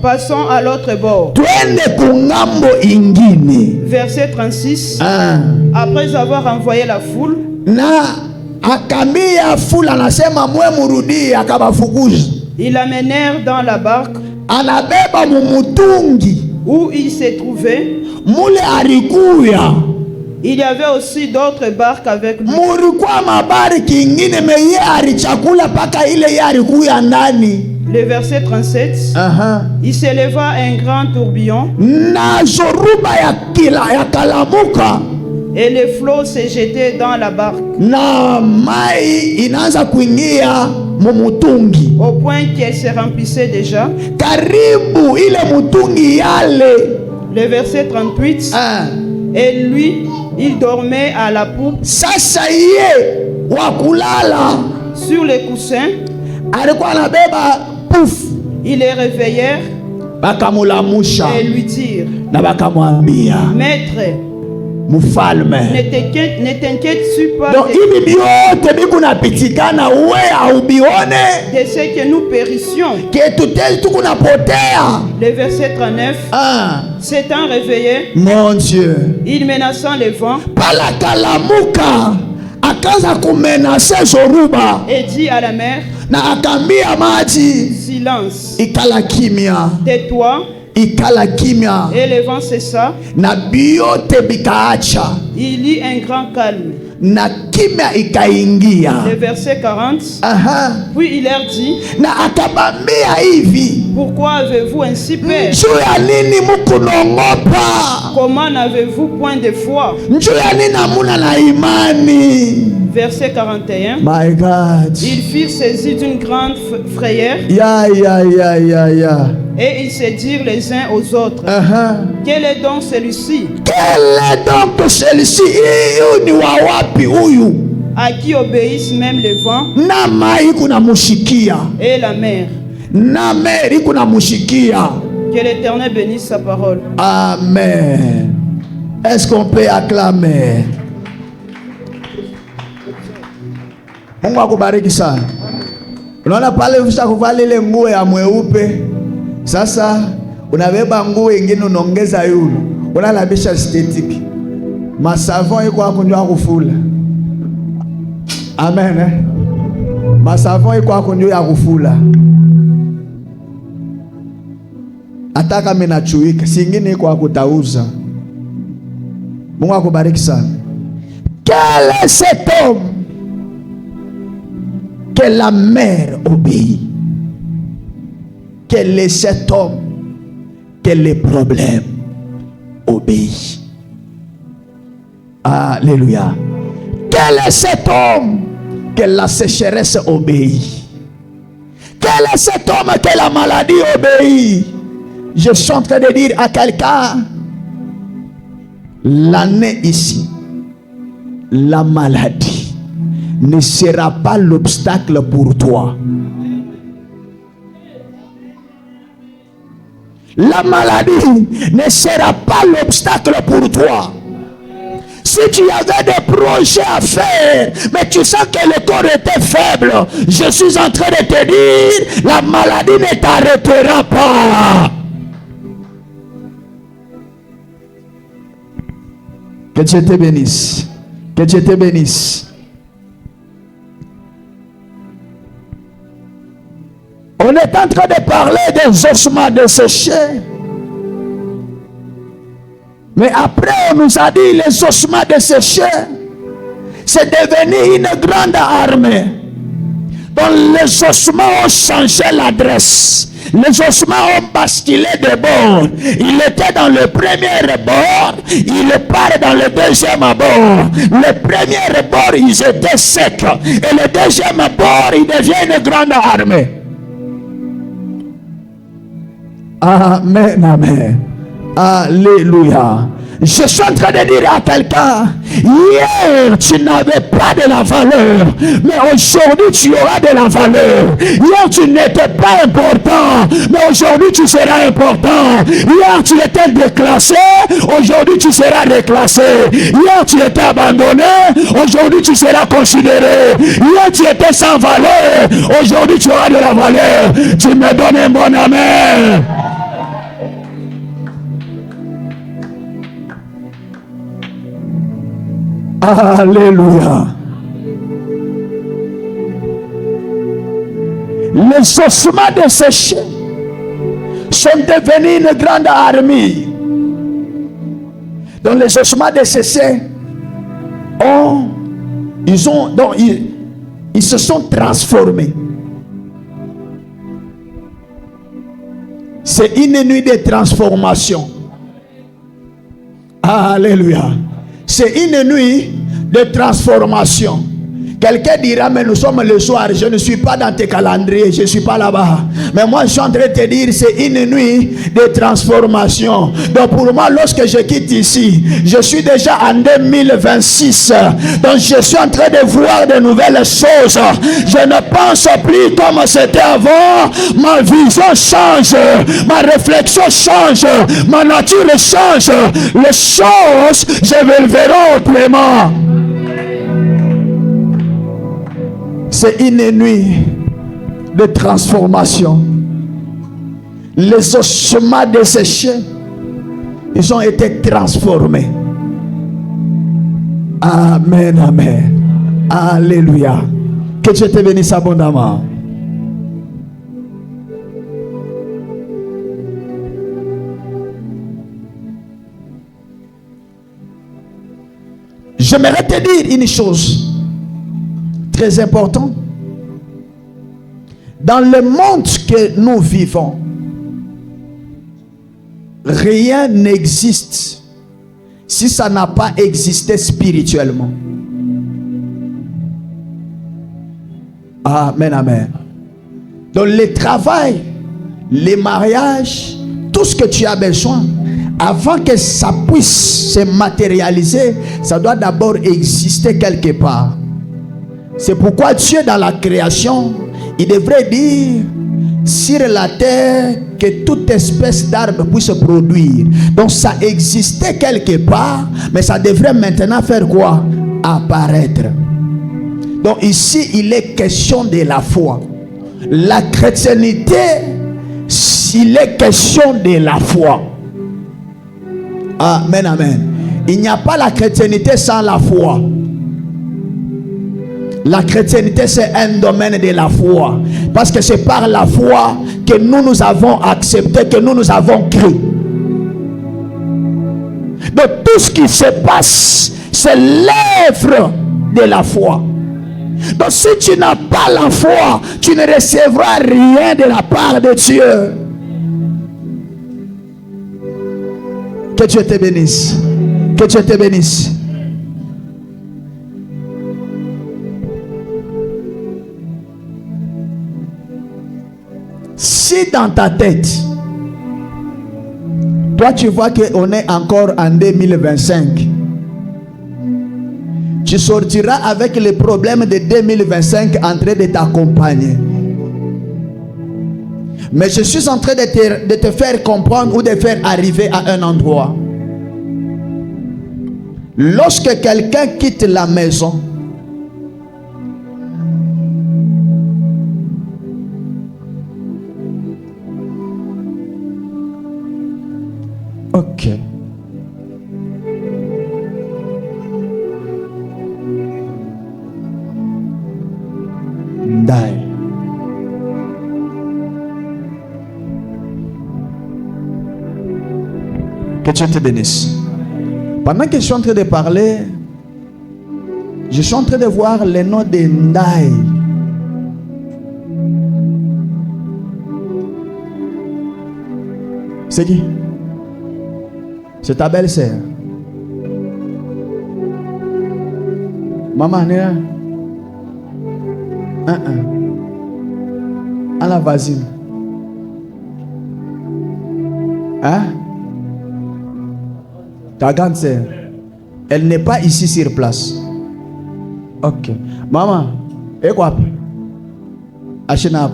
passons à l'autre bord. Verset 36. Après avoir envoyé la foule, ils l'amenèrent dans la barque où il s'est trouvé. Il y avait aussi d'autres barques avec lui. Le verset 37. Il s'éleva un grand tourbillon et les flots se jetaient dans la barque au point qu'elle se remplissait déjà. Le verset 38. Et lui, il dormait à la poupe sur les coussins. Ils les réveillèrent et lui dirent, Maître, ne t'inquiètes-tu pas de ce que nous périssions. Le verset 39. S'étant réveillé, mon Dieu, il menaçant les vents et dit à la mer, silence, tais-toi. Et le vent cessa. Il y eut un grand calme. Le verset 40. Puis il leur dit, pourquoi avez-vous ainsi peur? Comment n'avez-vous point de foi? Verset 41. My God. Ils furent saisis d'une grande frayeur. Et ils se dirent les uns aux autres, quel est donc celui-ci? À qui obéissent même les vents et la mer. Que l'Éternel bénisse sa parole. Amen. Est-ce qu'on peut acclamer? Mungu akubariki sana. Unaona pale ushakuvalia nguo ya mweupe. Sasa unabeba nguo nyingine unaongeza yulu. Unalabisha aesthetic. Masavon iko hapo ndio akufula. Amen. Masavon iko hapo ndio yakufula. Ataka mimi nachuika, si nyingine iko akutauza. Mungu akubariki sana. Quel est cet homme que la mer obéit? Quel est cet homme que les problèmes obéissent? Alléluia. Quel est cet homme que la sécheresse obéit? Quel est cet homme que la maladie obéit? Je suis en train de dire à quelqu'un, l'année ici, la maladie ne sera pas l'obstacle pour toi. La maladie ne sera pas l'obstacle pour toi. Si tu avais des projets à faire, mais tu sens que le corps était faible, je suis en train de te dire, la maladie ne t'arrêtera pas. Que Dieu te bénisse. Que Dieu te bénisse. On est en train de parler des ossements desséchés. Mais après, on nous a dit les ossements desséchés, c'est devenu une grande armée. Donc les ossements ont changé l'adresse. Les ossements ont basculé de bord. Il était dans le premier bord, il part dans le deuxième bord. Le premier bord, ils étaient secs. Et le deuxième bord, il devient une grande armée. Amen, amen. Alléluia. Je suis en train de dire à quelqu'un, hier tu n'avais pas de la valeur, mais aujourd'hui tu auras de la valeur. Hier tu n'étais pas important, mais aujourd'hui tu seras important. Hier tu étais déclassé, aujourd'hui tu seras déclassé. Hier tu étais abandonné, aujourd'hui tu seras considéré. Hier tu étais sans valeur, aujourd'hui tu auras de la valeur. Tu me donnes un bon amen. Alléluia. Les ossements desséchés sont devenus une grande armée. Donc les ossements desséchés ils se sont transformés. C'est une nuit de transformation. Alléluia. C'est une nuit de transformation. Quelqu'un dira, mais nous sommes le soir, je ne suis pas dans tes calendriers, je ne suis pas là-bas. Mais moi, je suis en train de te dire, c'est une nuit de transformation. Donc pour moi, lorsque je quitte ici, je suis déjà en 2026. Donc je suis en train de voir de nouvelles choses. Je ne pense plus comme c'était avant. Ma vision change, ma réflexion change, ma nature change. Les choses, je vais le verrai autrement. C'est une nuit de transformation. Les ossements desséchés, ils ont été transformés. Amen, amen. Alléluia. Que Dieu te bénisse abondamment. J'aimerais te dire une chose très important. Dans le monde que nous vivons, rien n'existe si ça n'a pas existé spirituellement. Amen, amen. Donc le travail, les mariages, tout ce que tu as besoin, avant que ça puisse se matérialiser, ça doit d'abord exister quelque part. C'est pourquoi Dieu dans la création, il devrait dire sur la terre que toute espèce d'arbre puisse se produire. Donc ça existait quelque part, mais ça devrait maintenant faire quoi? Apparaître. Donc ici, il est question de la foi. La chrétienté, il est question de la foi. Amen, amen. Il n'y a pas la chrétienté sans la foi. La chrétienté, c'est un domaine de la foi. Parce que c'est par la foi que nous avons accepté, que nous avons cru. Donc tout ce qui se passe, c'est l'œuvre de la foi. Donc si tu n'as pas la foi, tu ne recevras rien de la part de Dieu. Que Dieu te bénisse. Que Dieu te bénisse. Si dans ta tête, toi tu vois qu'on est encore en 2025, tu sortiras avec les problèmes de 2025 en train de t'accompagner. Mais je suis en train de te faire comprendre ou de faire arriver à un endroit. Lorsque quelqu'un quitte la maison, ok. Ndai. Que Dieu te bénisse. Pendant que je suis en train de parler, je suis en train de voir le nom de Ndai. C'est qui? C'est ta belle-sœur. Maman, n'est là? À la voisine. Hein? Ta grande sœur. Elle n'est pas ici sur place. Ok. Maman, et quoi? Achenap.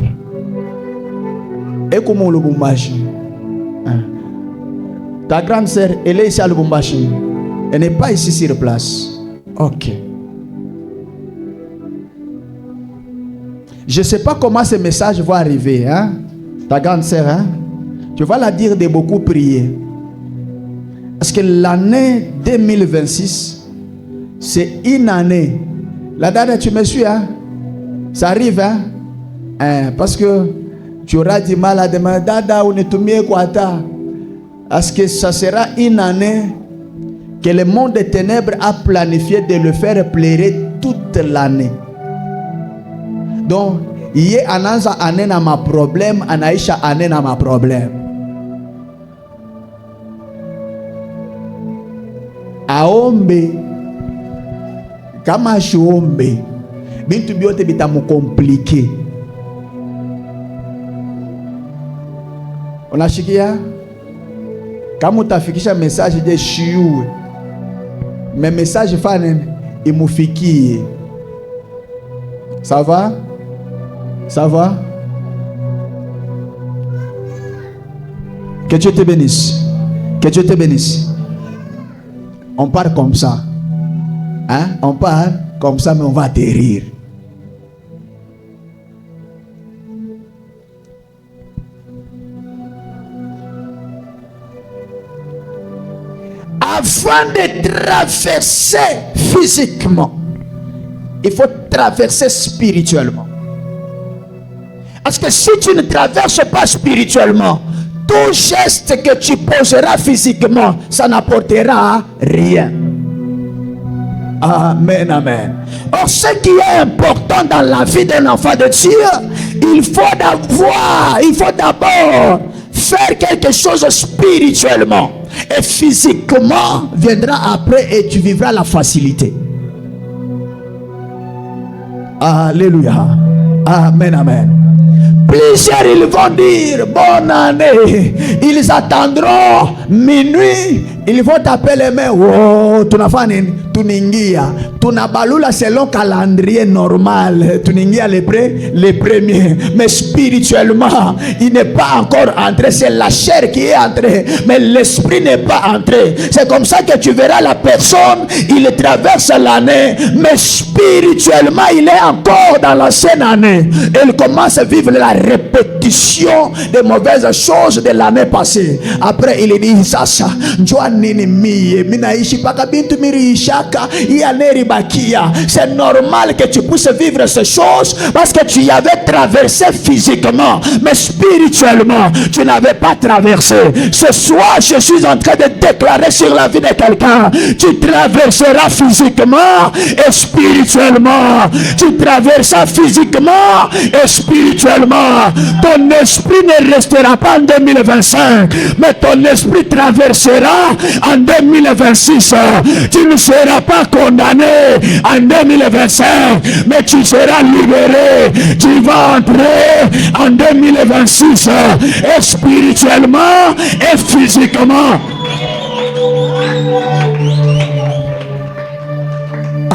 Et comment le Lubumbashi? Ta grande sœur, elle est ici à Lubumbashi. Elle n'est pas ici sur place. Ok. Je ne sais pas comment ce message va arriver. Hein? Ta grande sœur, hein? Tu vas la dire de beaucoup prier. Parce que l'année 2026, c'est une année. La dernière, tu me suis, hein? Ça arrive, hein? Parce que tu auras du mal à demander Dada ou Netumie Kwata. Parce que ça sera une année que le monde des ténèbres a planifié de le faire pleurer toute l'année. Donc, il y a un année dans ma problème, Anaïcha année dans ma problème. Aombe, kama shiombe, bintu biote bitamu compliqué. Unashikia? Kama utafikisha message de shiu, mais message fanen imufikie. Ça va? Ça va? Que Dieu te bénisse. Que Dieu te bénisse. On part comme ça. Hein? On part comme ça, mais on va atterrir. Avant de traverser physiquement, il faut traverser spirituellement. Parce que si tu ne traverses pas spirituellement, tout geste que tu poseras physiquement, ça n'apportera rien. Amen, amen. Or, ce qui est important dans la vie d'un enfant de Dieu, il faut d'abord faire quelque chose spirituellement. Et physiquement viendra après et tu vivras la facilité. Alléluia. Amen, amen. Plusieurs, ils vont dire bonne année. Ils attendront minuit. Ils vont taper les mains. Oh, tuningia. Tunabalula selon calendrier normal. Tuningia les premiers. Mais spirituellement, il n'est pas encore entré. C'est la chair qui est entrée. Mais l'esprit n'est pas entré. C'est comme ça que tu verras la personne. Il traverse l'année. Mais spirituellement, il est encore dans l'ancienne année. Il commence à vivre la répétition des mauvaises choses de l'année passée. Après, il dit ça. C'est normal que tu puisses vivre ces choses parce que tu y avais traversé physiquement, mais spirituellement tu n'avais pas traversé. Ce soir, je suis en train de déclarer sur la vie de quelqu'un: tu traverseras physiquement et spirituellement. Tu traverseras physiquement et spirituellement. Ton esprit ne restera pas en 2025, mais ton esprit traversera en 2026. Tu ne seras pas condamné en 2025, mais tu seras libéré. Tu vas entrer en 2026 et spirituellement et physiquement.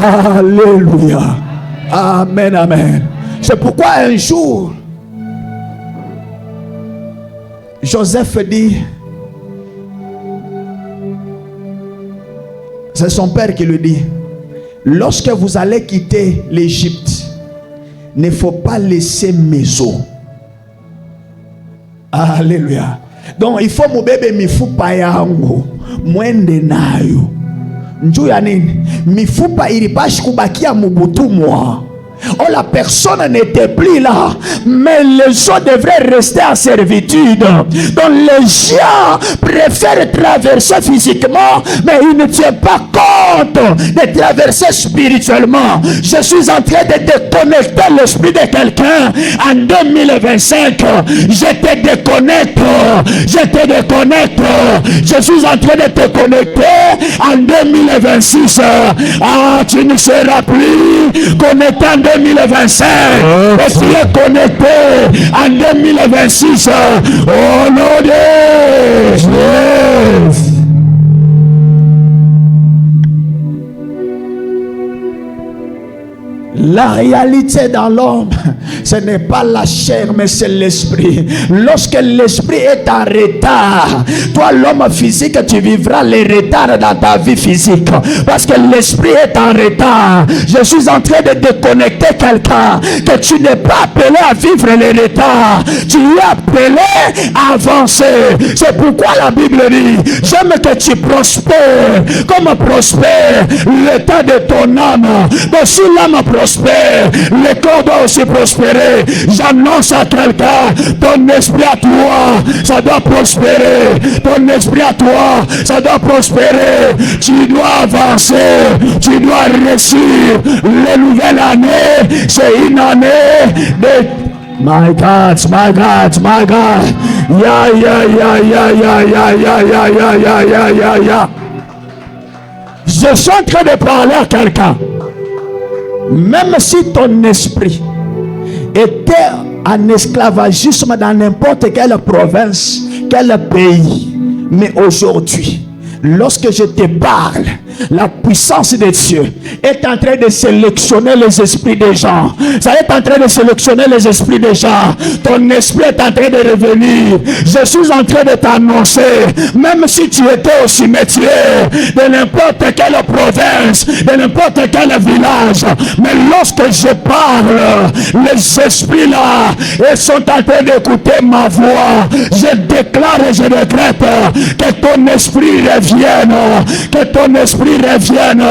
Alléluia. Amen, amen. C'est pourquoi un jour Joseph dit, c'est son père qui lui dit: lorsque vous allez quitter l'Égypte, ne faut pas laisser maison. Alléluia. Donc il faut mon bébé mifupa yangu mwende nayo. Njoo ya nini? Mifupa ilipashi kubakia mubutumwa. Oh, la personne n'était plus là, mais les gens devraient rester en servitude. Donc les gens préfèrent traverser physiquement, mais ils ne tiennent pas compte de traverser spirituellement. Je suis en train de déconnecter l'esprit de quelqu'un en 2025. Je te déconnecte. Je suis en train de te connecter en 2026. Tu ne seras plus connecté en 2025 et tu es connecté en 2026 au nom de Jésus. La réalité dans l'homme, ce n'est pas la chair, mais c'est l'esprit. Lorsque l'esprit est en retard, toi l'homme physique, tu vivras les retards dans ta vie physique. Parce que l'esprit est en retard. Je suis en train de déconnecter quelqu'un, que tu n'es pas appelé à vivre les retards. Tu es appelé à avancer. C'est pourquoi la Bible dit, j'aime que tu prospères, comme prospère l'état de ton âme. Donc si l'âme prospère, le corps doit aussi prospérer. J'annonce à quelqu'un, ton esprit à toi, ça doit prospérer. Ton esprit à toi, ça doit prospérer. Tu dois avancer, tu dois réussir. La nouvelle année, c'est une année de... My God, my God, my God. Ya. Je suis en train de parler à quelqu'un. Même si ton esprit était en esclavagisme dans n'importe quelle province, quel pays, mais aujourd'hui, lorsque je te parle, la puissance de Dieu est en train de sélectionner les esprits des gens. Ça est en train de sélectionner les esprits des gens. Ton esprit est en train de revenir. Je suis en train de t'annoncer, même si tu étais au cimetière de n'importe quelle province, de n'importe quel village, mais lorsque je parle, les esprits là, ils sont en train d'écouter ma voix. Je déclare et je décrète que ton esprit revienne, que ton esprit revienne.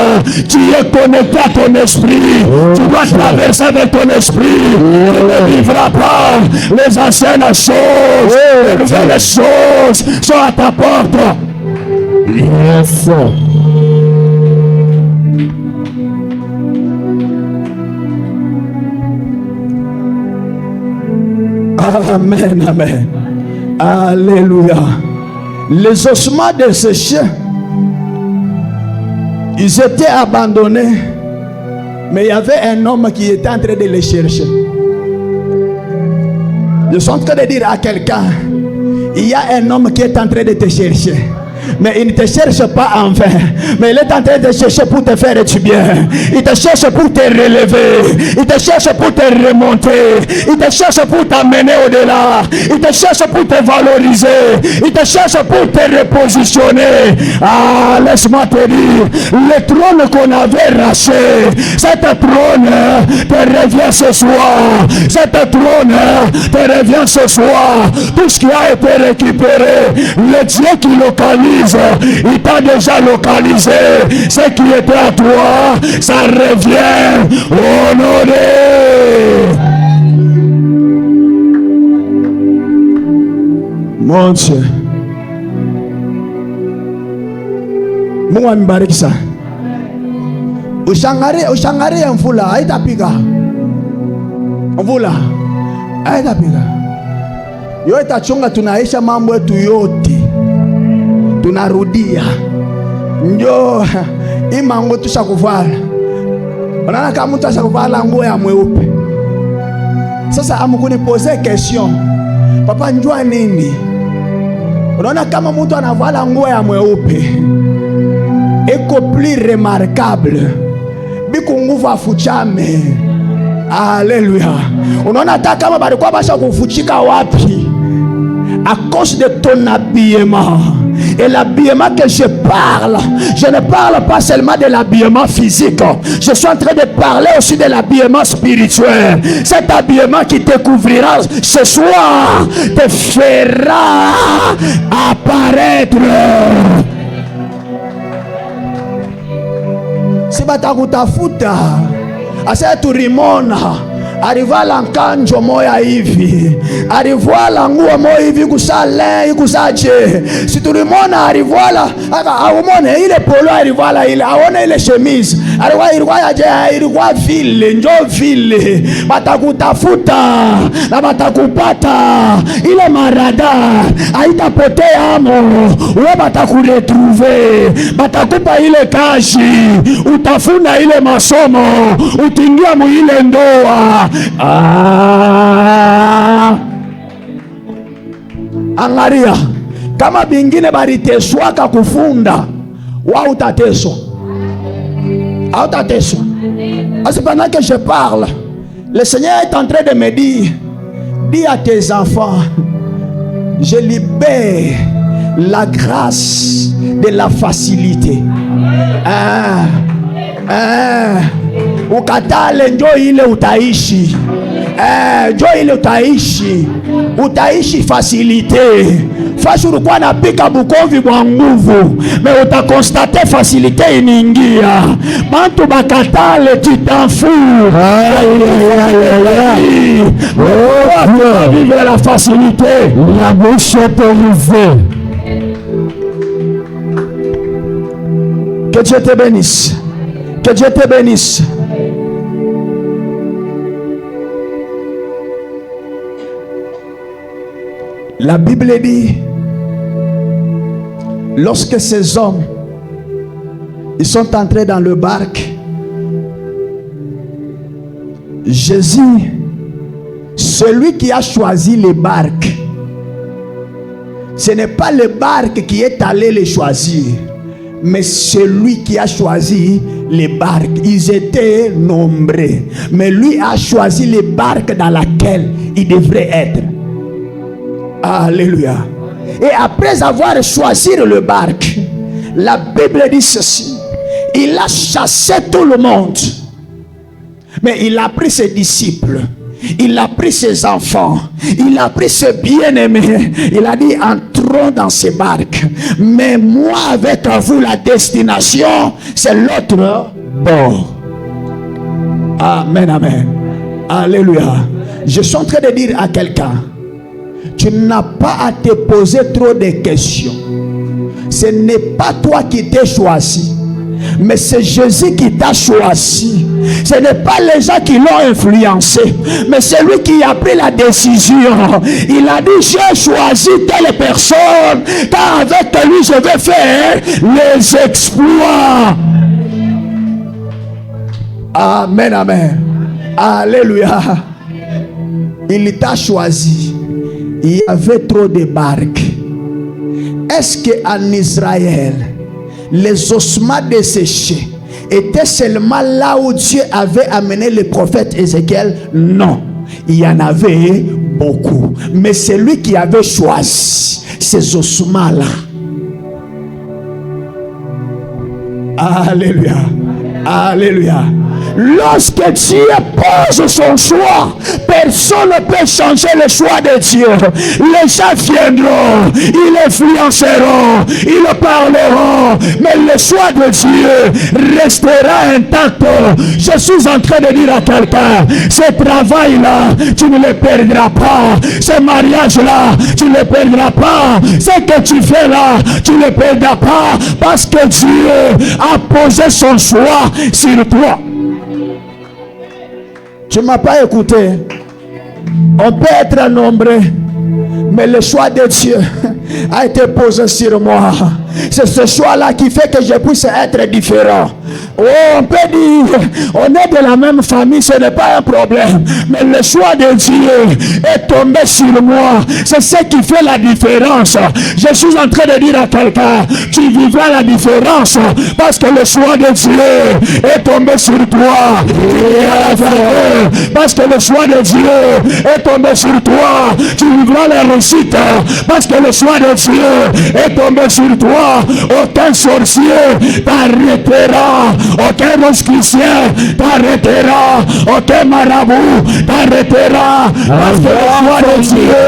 Tu es connecté à ton esprit. Tu dois traverser avec ton esprit. Tu ne vivras pas les anciennes choses. Les nouvelles choses sont à ta porte. Yes. Amen, amen. Alléluia. Les ossements de ces chiens, ils étaient abandonnés, mais il y avait un homme qui était en train de les chercher. Je suis en train de dire à quelqu'un, il y a un homme qui est en train de te chercher. Mais il ne te cherche pas en vain, mais il est en train de te chercher pour te faire du bien. Il te cherche pour te relever. Il te cherche pour te remonter. Il te cherche pour t'amener au-delà. Il te cherche pour te valoriser. Il te cherche pour te repositionner. Ah, laisse-moi te dire, le trône qu'on avait racheté, cet trône te revient ce soir. Cet trône te revient ce soir. Tout ce qui a été récupéré, le Dieu qui localise, il t'a déjà localisé. Ce qui était à toi, ça revient au nom de mon Dieu. Mungu ambariki sana. Ushangarie mvula haitapiga. Mvula haitapiga. Yo itachunga, tunaisha mambo yetu yote. Tunarudia. Njo ima nguo tushakuvala. Unaona kama mtu ashakuvala nguo ya mweupe. Sasa amkunipoze question. Papa njua nini? Unaona kama mtu anavala nguo ya mweupe, eko plus remarquable. Biku nguvu afuchame. Alléluia. Unaona hata kama balikuwa basha kufuchika wapi, à cause de ton habillement. Et l'habillement que je parle, je ne parle pas seulement de l'habillement physique. Je suis en train de parler aussi de l'habillement spirituel. Cet habillement qui te couvrira ce soir te fera apparaître. Si batakutafuta asa turimona alivala nkanjo moya hivi, alivala nguo moya hivi kusale kusache. Si tulimona alivala aumone ile polo alivala ile, aone ile chemise ilikuwa vile, njo vile batakutafuta na batakupata. Ile marada haitapotea amo, we batakuretrouve, batakupa ile kashi, utafuna ile masomo, utingia mu ile ndoa. Angaria kama bingine bariteswaka kufunda, wa utateswa. Pendant que je parle, le Seigneur est en train de me dire, dis à tes enfants, je libère la grâce de la facilité. Ukatale njo ile utaishi. Njo ile utaishi facilité. Fashi ulikuwa napika bukomvi bwa nguvu, me utakonstate facilité iningia. Bantu bakatale tu t'en fous. Vive la facilité. La bouche est ouverte. Que Dieu te bénisse. Que Dieu te bénisse. La Bible dit, lorsque ces hommes ils sont entrés dans le barque, Jésus, celui qui a choisi les barques, ce n'est pas le barque qui est allé les choisir, mais celui qui a choisi les barques. Ils étaient nombreux, mais lui a choisi les barques dans laquelle il devrait être. Alléluia. Et après avoir choisi le barque, la Bible dit ceci: il a chassé tout le monde, mais il a pris ses disciples, il a pris ses enfants, il a pris ses bien-aimés. Il a dit, entrons dans ces barques, mais moi avec vous, la destination c'est l'autre bord. Amen, amen. Alléluia. Je suis en train de dire à quelqu'un, tu n'as pas à te poser trop de questions. Ce n'est pas toi qui t'es choisi, mais c'est Jésus qui t'a choisi. Ce n'est pas les gens qui l'ont influencé, mais c'est lui qui a pris la décision. Il a dit, j'ai choisi telle personne, car avec lui je vais faire les exploits. Amen, amen. Alléluia. Il t'a choisi. Il y avait trop de barques. Est-ce qu'en Israël, les ossements desséchés étaient seulement là où Dieu avait amené le prophète Ézéchiel? Non, il y en avait beaucoup. Mais c'est lui qui avait choisi ces ossements-là. Alléluia. Alléluia. Lorsque Dieu pose son choix, personne ne peut changer le choix de Dieu. Les gens viendront, ils influenceront, ils parleront, mais le choix de Dieu restera intact. Je suis en train de dire à quelqu'un, ce travail-là, tu ne le perdras pas. Ce mariage-là, tu ne le perdras pas. Ce que tu fais là, tu ne le perdras pas, parce que Dieu a posé son choix sur toi. Tu ne m'as pas écouté. On peut être nombreux, mais le choix de Dieu a été posé sur moi. C'est ce choix-là qui fait que je puisse être différent. Oh, on peut dire, on est de la même famille, ce n'est pas un problème. Mais le choix de Dieu est tombé sur moi. C'est ce qui fait la différence. Je suis en train de dire à quelqu'un, tu vivras la différence parce que le choix de Dieu est tombé sur toi. Parce que le choix de Dieu est tombé sur toi. Tu vivras la réussite parce que le choix de Dieu est tombé sur toi. Aucun sorcier t'arrêtera, aucun rosicrucien t'arrêtera, aucun marabout t'arrêtera, parce que le choix de Dieu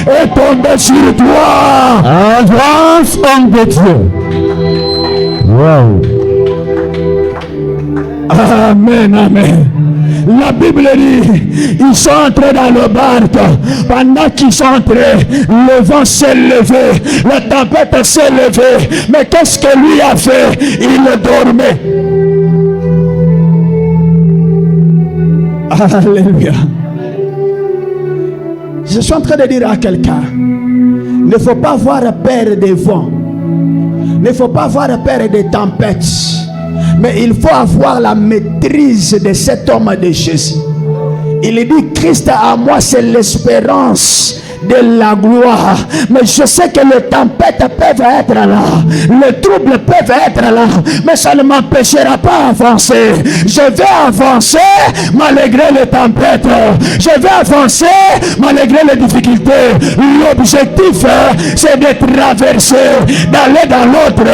est tombé sur toi. Avance, homme de Dieu. Wow. Amen, amen. La Bible dit, ils sont entrés dans le barque. Pendant qu'ils sont entrés, le vent s'est levé, la tempête s'est levée. Mais qu'est-ce que lui a fait? Il dormait. Alléluia. Je suis en train de dire à quelqu'un, il ne faut pas avoir peur des vents. Il ne faut pas avoir peur des tempêtes. Mais il faut avoir la maîtrise de cet homme de Jésus. Il dit, Christ à moi, c'est l'espérance de la gloire. Mais je sais que les tempêtes peuvent être là, les troubles peuvent être là, mais ça ne m'empêchera pas d'avancer. Je vais avancer malgré les tempêtes. Je vais avancer malgré les difficultés. L'objectif, c'est de traverser, d'aller dans l'autre.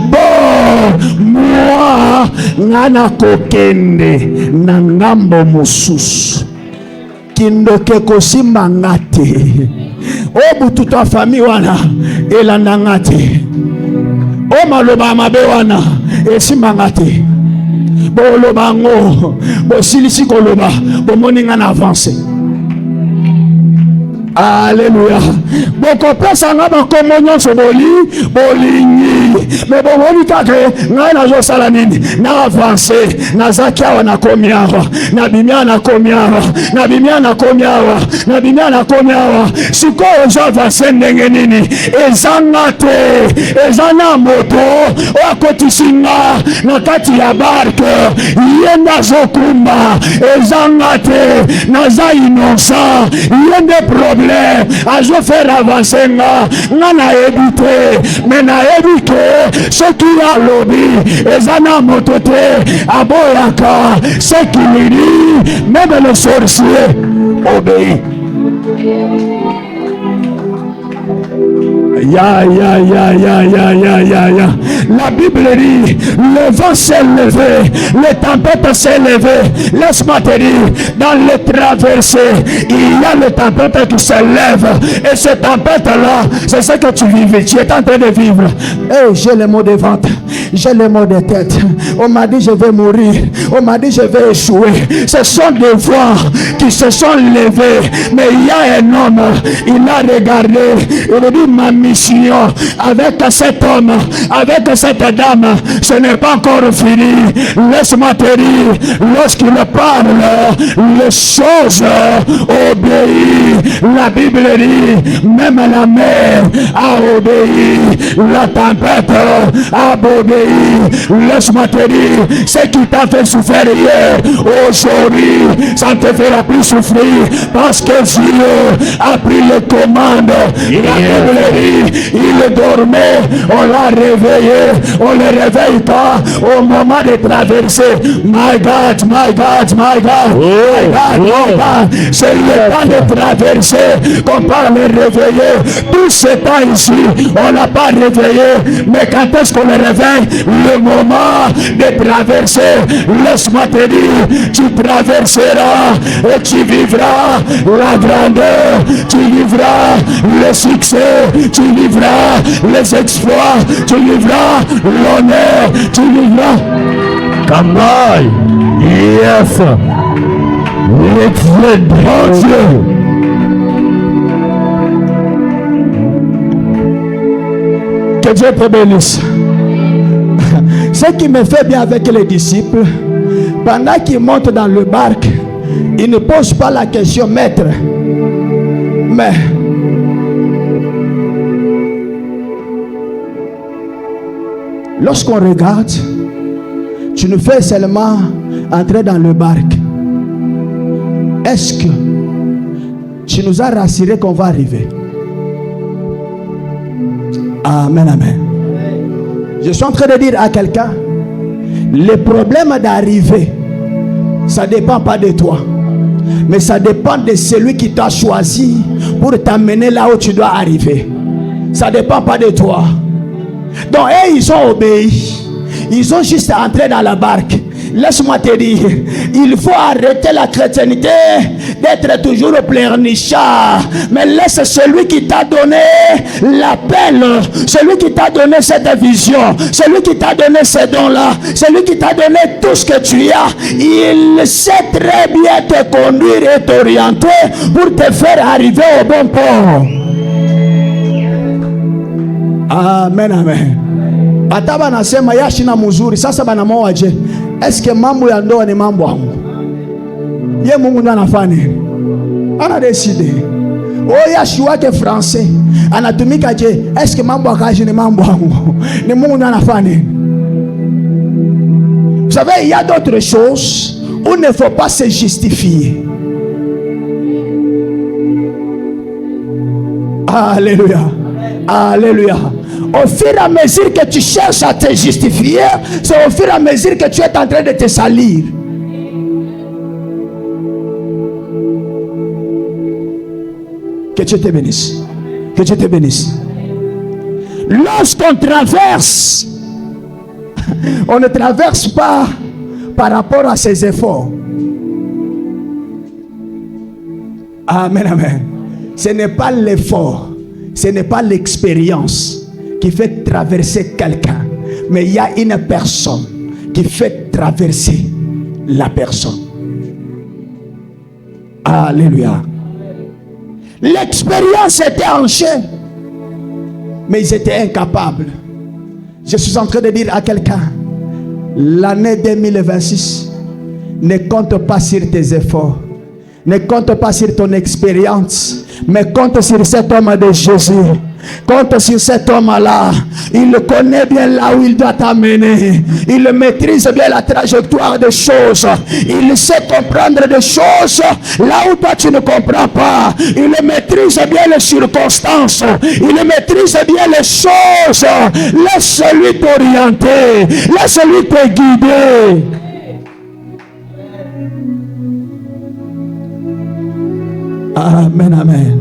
Bon, moi, nana kokende na ngambo mususu. Kindoke kosimba ngate. O butu ta famille wana elanda ngate. O maloba mabe wana esimba ngate. Bo loba ngo bo silisi koloba bo moninga na avancer. Alléluia. Boko pesa ngaba komonyo soboli bolingi. Mais bon on dit que ngai na zo sala nini na avancer na zakia na komiawa na bimia na komiawa na bimia na komiawa na bimia na komiawa siko zo avancer ndenge nini ezanga te ezana moto okotisinga na kati ya barke yenda zokumba ezanga te na za innocent yende problème à je faire avancer nga na éviter mais na éviter ce qui a lobby ezana motote aboyaka ce qui lui dit même le sorcier obéit. Ya. La Bible dit, le vent s'est levé, les tempêtes s'est levé. Laisse-moi te dire, dans les traversées, il y a les tempêtes qui se lèvent. Et ces tempêtes-là, c'est ce que tu vivais, tu es en train de vivre. Hey, j'ai les mots de ventre, j'ai les mots de tête. On m'a dit je vais mourir, on m'a dit je vais échouer. Ce sont des voix qui se sont levées. Mais il y a un homme, il a regardé, il a dit ma mission avec cet homme, avec cette dame, ce n'est pas encore fini. Laisse-moi te dire, lorsqu'il parle, les choses obéissent. La Bible dit, même la mer a obéi, la tempête a obéi. Laisse-moi te dire, ce qui t'a fait souffrir hier, aujourd'hui, ça ne te fera plus souffrir, parce que Dieu a pris les commandes. La Bible dit, il dormait, on l'a réveillé, on ne le réveille pas au moment de traverser. My God, my God, my God, my God, my God. C'est le temps de traverser qu'on parle de réveiller. Tout ce temps ici, on n'a pas réveillé, mais quand est-ce qu'on le réveille? Le moment de traverser. Laisse-moi te dire, tu traverseras et tu vivras la grandeur, tu vivras le succès, tu vivras les exploits, tu vivras l'honneur, tu vivras. Kamai, yes, le grand Dieu. Que Dieu te bénisse. Ce qui me fait bien avec les disciples, pendant qu'ils montent dans le barque, ils ne posent pas la question, maître, mais lorsqu'on regarde, tu nous fais seulement entrer dans le barque. Est-ce que tu nous as rassuré qu'on va arriver? Amen, amen. Je suis en train de dire à quelqu'un, le problème d'arriver, ça ne dépend pas de toi, mais ça dépend de celui qui t'a choisi pour t'amener là où tu dois arriver. Ça ne dépend pas de toi. Donc, ils ont obéi. Ils ont juste entré dans la barque. laisse-moi te dire, il faut arrêter la chrétienté d'être toujours au pleurnichard. Mais laisse celui qui t'a donné l'appel, celui qui t'a donné cette vision, celui qui t'a donné ces dons-là, celui qui t'a donné tout ce que tu as, il sait très bien te conduire et t'orienter pour te faire arriver au bon port. Amen, amen. Ataba nasema yashina muzuri. Sasa bana mwaje. Eske mambo ya ndoa ni mambo yangu? Ye Mungu ndo anafanya. Ana decide. Oh yashi wake français. Anatumika je? Eske mambo akaji ni mambo yangu? Ni Mungu ndo anafanya. Vous savez, il y a d'autres choses où il ne faut pas se justifier. Alléluia. Alléluia. Au fur et à mesure que tu cherches à te justifier, c'est au fur et à mesure que tu es en train de te salir. Que Dieu te bénisse. Que Dieu te bénisse. Lorsqu'on traverse, on ne traverse pas par rapport à ses efforts. Amen, amen. Ce n'est pas l'effort, ce n'est pas l'expérience qui fait traverser quelqu'un, mais il y a une personne qui fait traverser la personne. Alléluia. L'expérience était en chair, mais ils étaient incapables. Je suis en train de dire à quelqu'un, l'année 2026 ne compte pas sur tes efforts, ne compte pas sur ton expérience, mais compte sur cet homme de Jésus. Compte sur cet homme-là. Il connaît bien là où il doit t'amener. Il maîtrise bien la trajectoire des choses. Il sait comprendre des choses là où toi tu ne comprends pas. Il maîtrise bien les circonstances. Il maîtrise bien les choses. Laisse-lui t'orienter. Laisse-lui te guider. Amen, amen.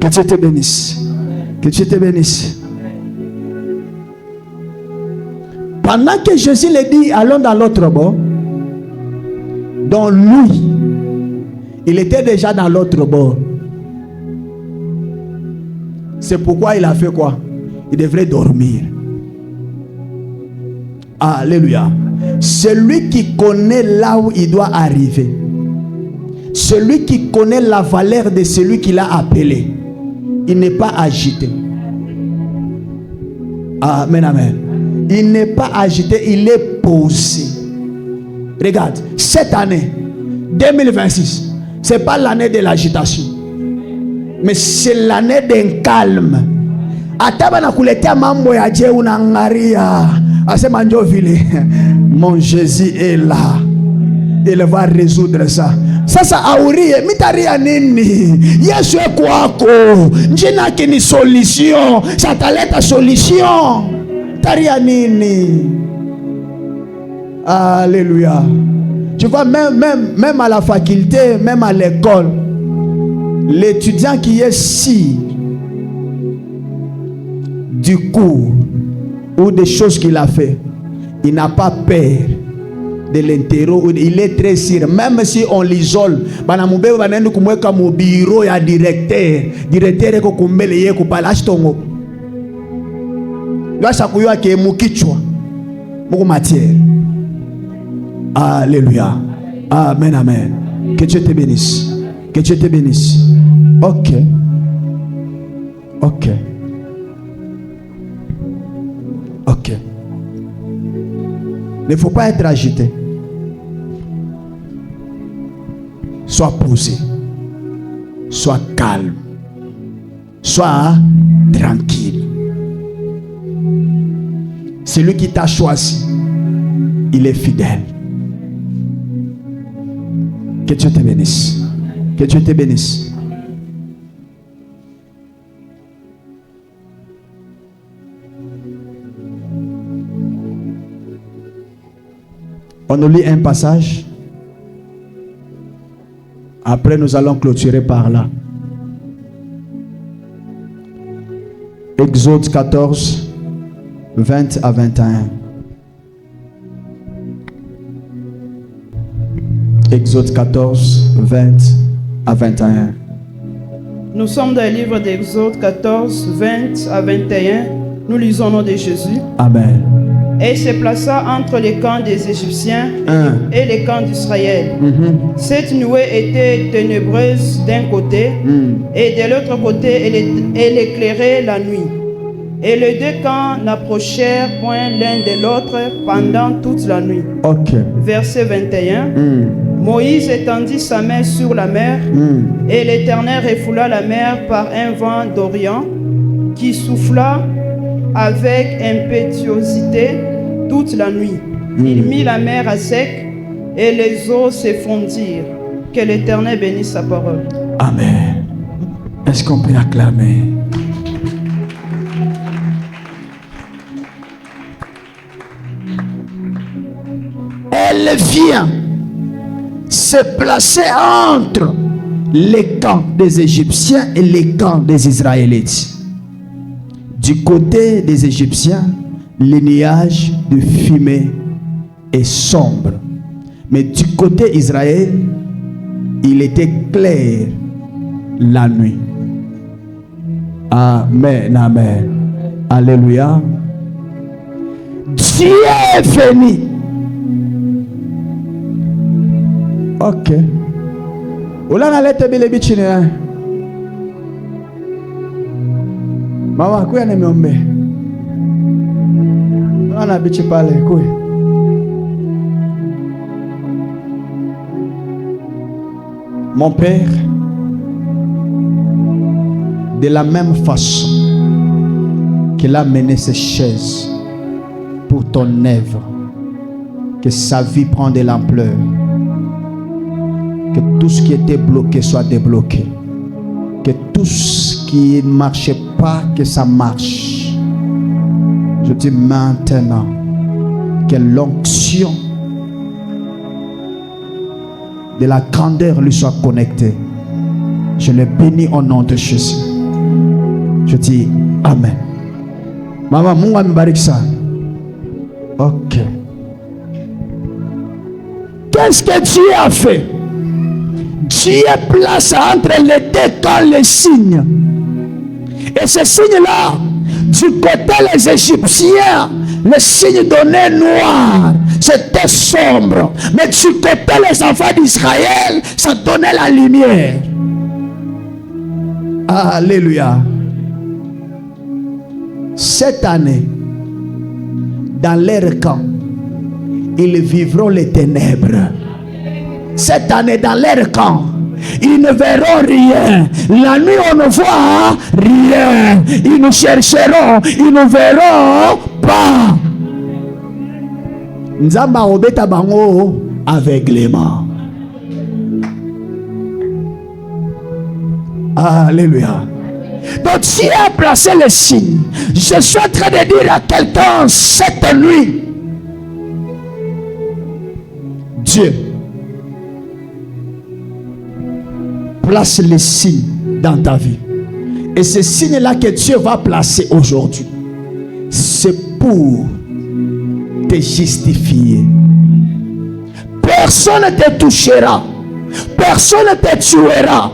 Que Dieu te bénisse. Que Dieu te bénisse. Pendant que Jésus le dit, allons dans l'autre bord, donc lui, il était déjà dans l'autre bord. C'est pourquoi il a fait quoi? Il devrait dormir. Alléluia. Celui qui connaît là où il doit arriver, celui qui connaît la valeur de celui qui l'a appelé, il n'est pas agité. Amen, amen. Il n'est pas agité, il est posé. Regarde, cette année 2026, ce n'est pas l'année de l'agitation, mais c'est l'année d'un calme. Atabana kuletea mambo ya je unangaria. Asema ndio vile. Mon Jésus est là. Il va résoudre ça. Sasa aurie mitaria nini? Yesu kwako. Njina kini solution. Sataleta solution. Taria nini? Alléluia. Tu vois, même à la faculté, même à l'école, l'étudiant qui est si du cours ou des choses qu'il a fait, il n'a pas peur de l'interro. Il est très sûr. Même si on l'isole, banamube banende kumweka mu bureau ya directeur ko kumbele ye kupala shitongo. Lwasha kuyoa ke mukichwa muko matière. Alléluia. Amen, amen. Que Dieu te bénisse. Que Dieu te bénisse. Ok. Ok. Ok. Il ne faut pas être agité. Sois posé. Sois calme. Sois tranquille. Celui qui t'a choisi, il est fidèle. Que Dieu te bénisse. Que Dieu te bénisse. On nous lit un passage. Après, nous allons clôturer par là. Exode 14, 20 à 21. Exode 14, 20 à 21. Nous sommes dans le livre d'Exode 14, 20 à 21. Nous lisons au nom de Jésus. Amen. Et il se plaça entre les camps des Égyptiens et les camps d'Israël. Cette nuée était ténébreuse d'un côté et de l'autre côté elle éclairait la nuit. Et les deux camps n'approchèrent point l'un de l'autre pendant toute la nuit. Ok. Verset 21. Moïse étendit sa main sur la mer et l'Éternel refoula la mer par un vent d'Orient qui souffla avec impétuosité toute la nuit. Il mit la mer à sec et les eaux se fondirent. Que l'Éternel bénisse sa parole. Amen. Est-ce qu'on peut acclamer? Elle vient se placer entre les camps des Égyptiens et les camps des Israélites. Du côté des Égyptiens, le nuage de fumée est sombre. Mais du côté d'Israël, il était clair la nuit. Amen, amen. Alléluia. Dieu est venu. Ok. Ola na lete bile bichini na. Mama kuya nimeombe. Ana bichi pale kuya. Mon Père, de la même façon qu'il a mené ses chaises pour ton œuvre, que sa vie prend de l'ampleur, que tout ce qui était bloqué soit débloqué, que tout ce qui ne marchait pas, que ça marche. Je dis maintenant que l'onction de la grandeur lui soit connectée. Je le bénis au nom de Jésus. Je dis Amen. Maman, Mungu amebariki sana. Ok. Qu'est-ce que Dieu a fait? Dieu place entre les deux camps les signes. Et ces signes-là, du côté les Égyptiens, le signe donné noir, c'était sombre. Mais du côté les enfants d'Israël, ça donnait la lumière. Alléluia. Cette année, dans leur camp, ils vivront les ténèbres. Cette année, dans leur camp, ils ne verront rien. La nuit, on ne voit rien. Ils nous chercheront, ils ne verront pas. Nzamba obeta bango aveuglément. Alléluia. Donc Dieu a placé les signes. Je suis en train de dire à quelqu'un cette nuit, Dieu place les signes dans ta vie. Et ces signes-là que Dieu va placer aujourd'hui, c'est pour te justifier. Personne ne te touchera. Personne ne te tuera.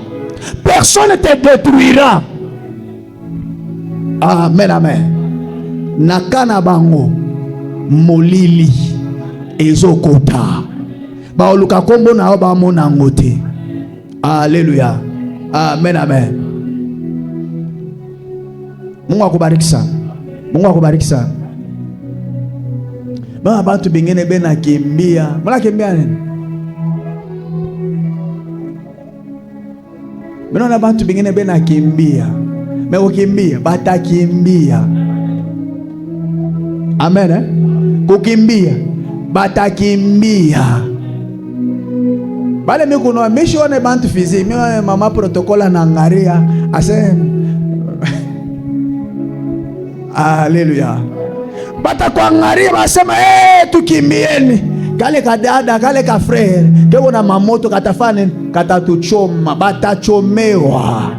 Personne ne te détruira. Amen, amen. Nakana bango molili ezokota. Ba oluka kombo na ba mona ngote. Alléluia. Amen, amen. Mungu akubariki sana. Mungu akubariki sana. Bana bantu bingine bena kimbia. Mbona kimbia nini? Mbona bantu bingine bena kimbia. Meko kimbia, bata kimbia. Amen, eh? Kukimbia, bata kimbia. Bale mikuno mishone bantu fizi, miwa mama protokola na ngaria, ase. Alléluia. Bata kwa ngaria basema tukimbieni. kale kadada kale ka frère keko na mamoto katafane katatuchoma batachomewa.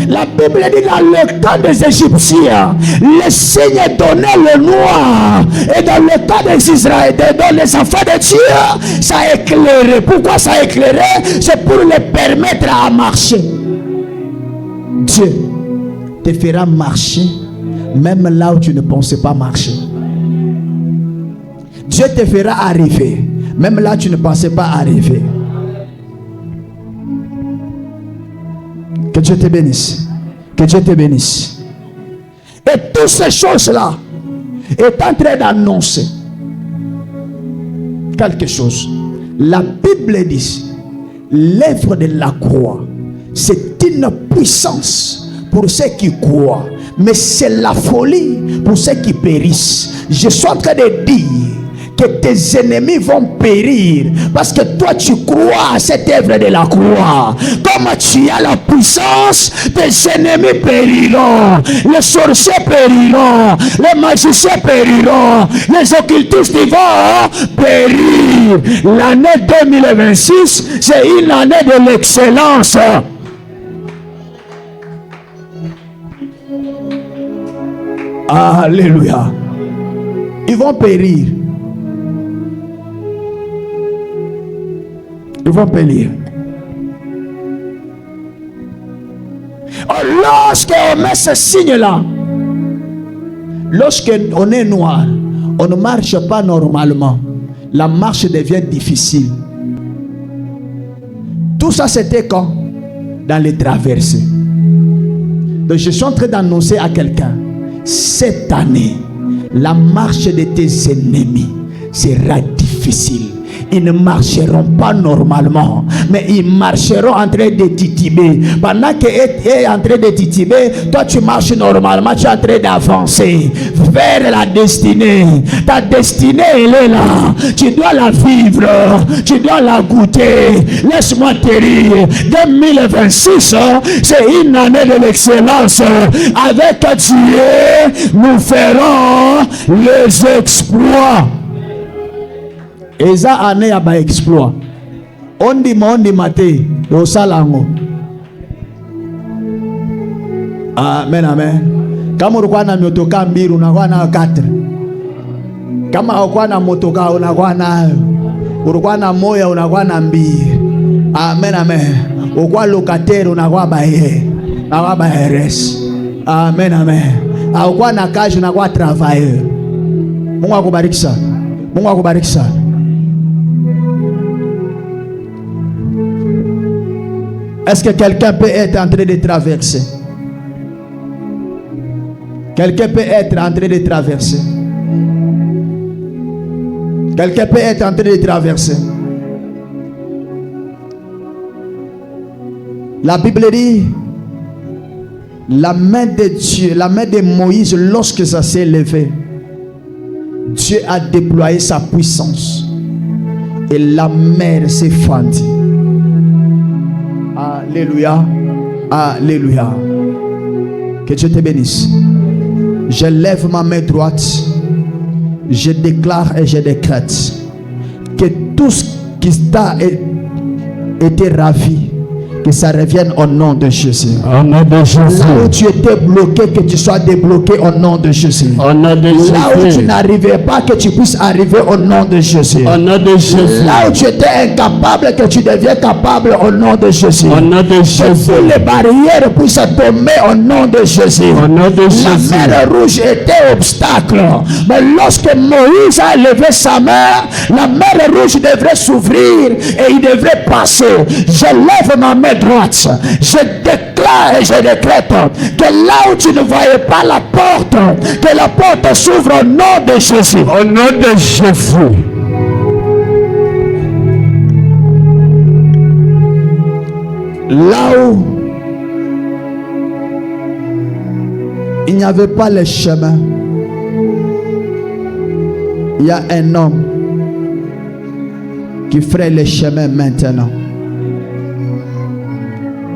La Bible dit dans le temps des Égyptiens, les signes donnaient le noir. Et dans le temps des Israéliens, dans les enfants de Dieu, ça éclairait. Pourquoi ça éclairait? C'est pour les permettre à marcher. Dieu te fera marcher même là où tu ne pensais pas marcher. Dieu te fera arriver même là où tu ne pensais pas arriver. Que Dieu te bénisse. Que Dieu te bénisse. Et toutes ces choses-là est en train d'annoncer quelque chose. La Bible dit, l'œuvre de la croix, c'est une puissance pour ceux qui croient, mais c'est la folie pour ceux qui périssent. Je suis en train de dire que tes ennemis vont périr parce que toi tu crois à cette œuvre de la croix. Comme tu as la puissance, tes ennemis périront, les sorciers périront, les magiciens périront, les occultistes vont périr. L'année 2026, c'est une année de l'excellence. Alléluia. Ils vont périr. Ils vont périr. Lorsqu'on met ce signe-là, lorsqu'on est noir, on ne marche pas normalement. La marche devient difficile. Tout ça, c'était quand? Dans les traversées. Donc, je suis en train d'annoncer à quelqu'un, cette année, la marche de tes ennemis sera difficile. Ils ne marcheront pas normalement, mais ils marcheront en train de tituber. Pendant qu'ils est en train de tituber, toi tu marches normalement, tu es en train d'avancer vers la destinée. Ta destinée, elle est là. Tu dois la vivre, tu dois la goûter. Laisse-moi te dire, 2026, c'est une année de l'excellence. Avec Dieu, nous ferons les exploits. Et ça année à ba exploit. On dit maté au salango. Amen amen. Kama ulikuwa na motoka mbili unakuwa na 4. Kama ulikuwa na motoka unakuwa nayo. Ulikuwa na moya unakuwa na 2. Amen amen. Ulikuwa locataire unakuwa baye. Unakuwa ba RS. Amen amen. Ulikuwa na kazi unakuwa travailleur. Mungu akubariki sana. Mungu akubariki sana. Est-ce que quelqu'un peut être en train de traverser? Quelqu'un peut être en train de traverser? Quelqu'un peut être en train de traverser? La Bible dit, la main de Dieu, la main de Moïse, lorsque ça s'est levé, Dieu a déployé sa puissance et la mer s'est fendue. Alléluia. Alléluia. Que Dieu te bénisse. Je lève ma main droite. Je déclare et je décrète que tout ce qui t'a été ravi, que ça revienne au nom de Jésus. Au nom de Jésus. Là où tu étais bloqué, que tu sois débloqué au nom de Jésus. Au nom de Jésus. Là où tu n'arrivais pas, que tu puisses arriver au nom de Jésus. Au nom de Jésus. Là où tu étais incapable, que tu deviens capable au nom de Jésus. Au nom de Jésus. Que toutes les barrières puissent tomber au nom de Jésus. Au nom de Jésus. La mer rouge était obstacle. Mais lorsque Moïse a levé sa main, la mer rouge devrait s'ouvrir et il devrait passer. Je lève ma main droite, je déclare et je décrète que là où tu ne voyais pas la porte, que la porte s'ouvre au nom de Jésus. Au nom de Jésus. Là où il n'y avait pas le chemin, il y a un homme qui ferait le chemin maintenant.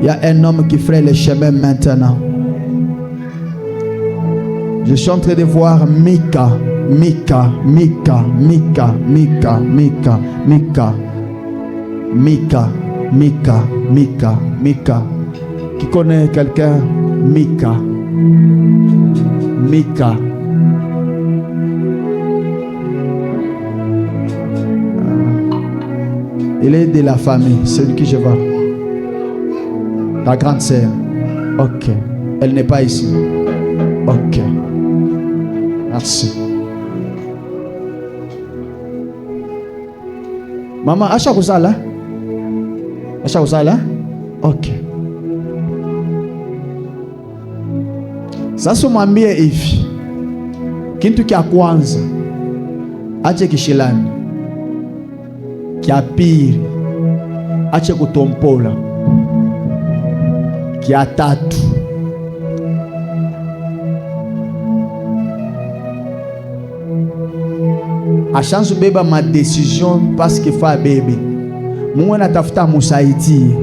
Il y a un homme qui ferait le chemin maintenant. Je suis en train de voir Mika. Mika, Mika, Mika, Mika, Mika, Mika, Mika, Mika, Mika, Mika. Qui connaît quelqu'un? Mika. Mika. Il est de la famille, celui que je vois. La grande sœur. Ok. Elle n'est pas ici. Ok. Merci. Maman, acha kusala? Acha kusala? Ok. Sasa mwambie hivi. Kitu kia kwanza ache kishilani. Kia pili ache kutompola. Kia tatu achange beba ma décision parce qu'il faut bébé. Mungu anatafuta musaidie.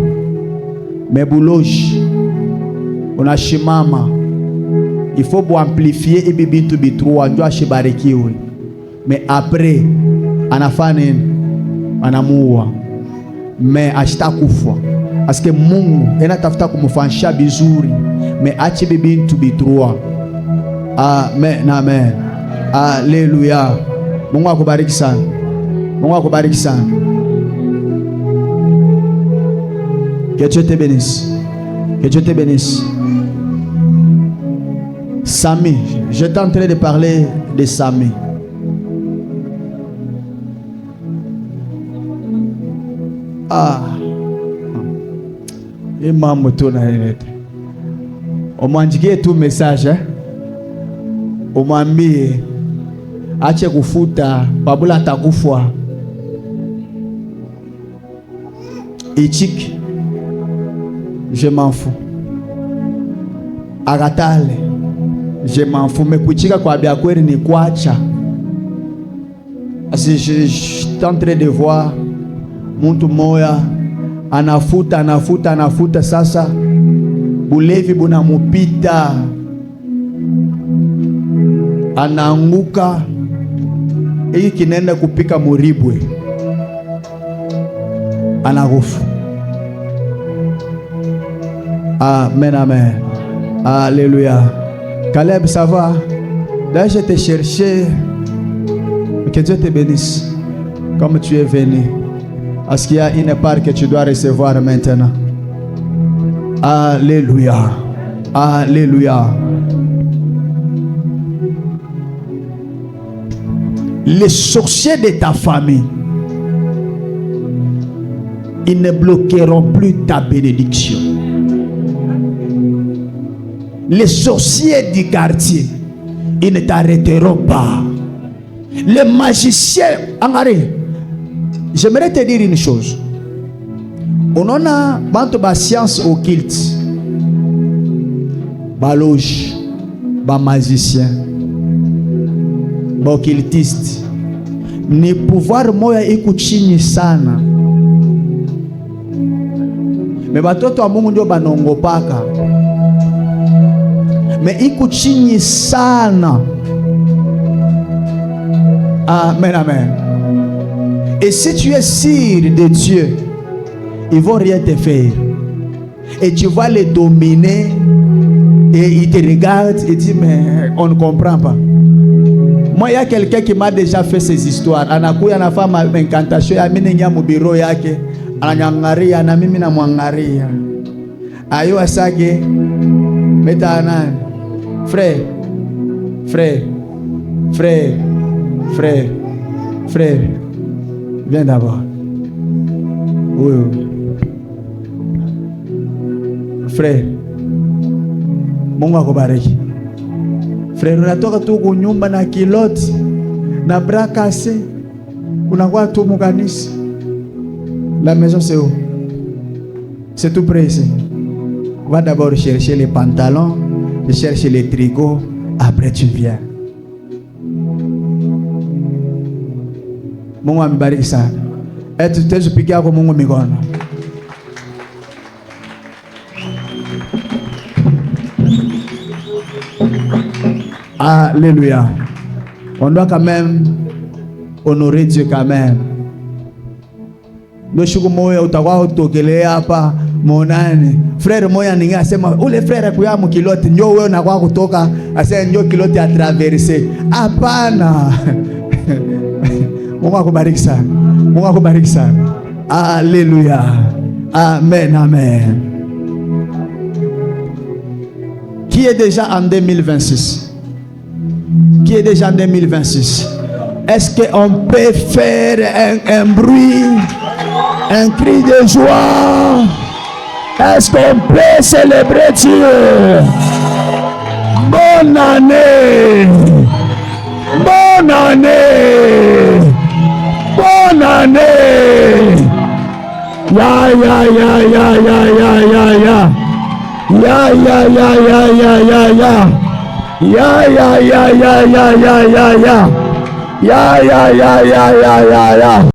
Mebuloji unashimama. Il faut amplifier et bibi to bitrua ndio ashibarikiwe. Mais après anafanya nini? Anamuua. Mais ashitakufa. Parce que Mungu anatafuta kumfanisha bizuri. Mais achi bibi to bitrua. Amen, amen. Alléluia. Mungu akubariki sana. Mungu akubariki sana. Que Dieu te bénisse. Que Dieu te bénisse. Sami, j'étais en train de parler de Sami. Et maman tourne. On m'a indiqué tout message. On m'a mis. Ache kufuta babula takufwa ichik je m'en fous agatale je m'en fous mais kuchika kwa bia kweli ni kuacha. Asi je suis en train de voir mtu moya anafuta sasa bulevi bunamupita anaanguka. Hii kinaenda kupika muribwe. Anakufa. Amen, amen. Alléluia. Caleb, ça va? Là, je t'ai cherché. Que Dieu te bénisse. Comme tu es venu. Parce qu'il y a une part que tu dois recevoir maintenant. Alléluia. Alléluia. Les sorciers de ta famille, ils ne bloqueront plus ta bénédiction. Les sorciers du quartier, ils ne t'arrêteront pas. Les magiciens, j'aimerais te dire une chose. On a une science occulte, baloge, magicien, occultiste. Ni pouvoir moya iko chini sana. Me batoto wa Mungu ndio banongopaka. Me iko chini sana. Amen, amen. Et si tu es sûr de Dieu, ils vont rien te faire. Et tu vas les dominer. Et ils te regardent et disent mais on ne comprend pas. Moi, il y a quelqu'un qui m'a déjà fait ces histoires. Anakuya na fama incantation ya mimi ngia mu bureau yake. Ananyangaria na mimi na mwangaria. Ayo asage meta nani? Frère. Viens d'abord. Oui. Frère. Mungu akubariki. Frère, unatoka tu kunyumba na kiloti na brakase, unakuwa tu mukanisa. La maison c'est où? C'est tout près ici. Va d'abord chercher les pantalons, chercher les tricots, après tu viens. Mungu amebariki sana. Tupigia kwa Mungu mikono. Alléluia. On doit quand même honorer Dieu quand même. Noshuku moya utakuwa utokelea hapa monane. Frère moya ninga asema ule frère kuya mkilote ndio wewe unakuwa kutoka asema ndio kilote a traverser. Hapana. Mungu akubariki sana. Mungu akubariki sana. Alléluia. Amen, amen. Qui est déjà en 2026? Qui est déjà en 2026? Est-ce qu'on peut faire un bruit, un cri de joie? Est-ce qu'on peut célébrer Dieu? Bonne année! Bonne année! Bonne année! Ya ya ya ya ya ya ya ya. Ya ya ya ya ya ya ya. Ya ya ya ya ya ya ya ya. Ya ya ya ya ya ya ya.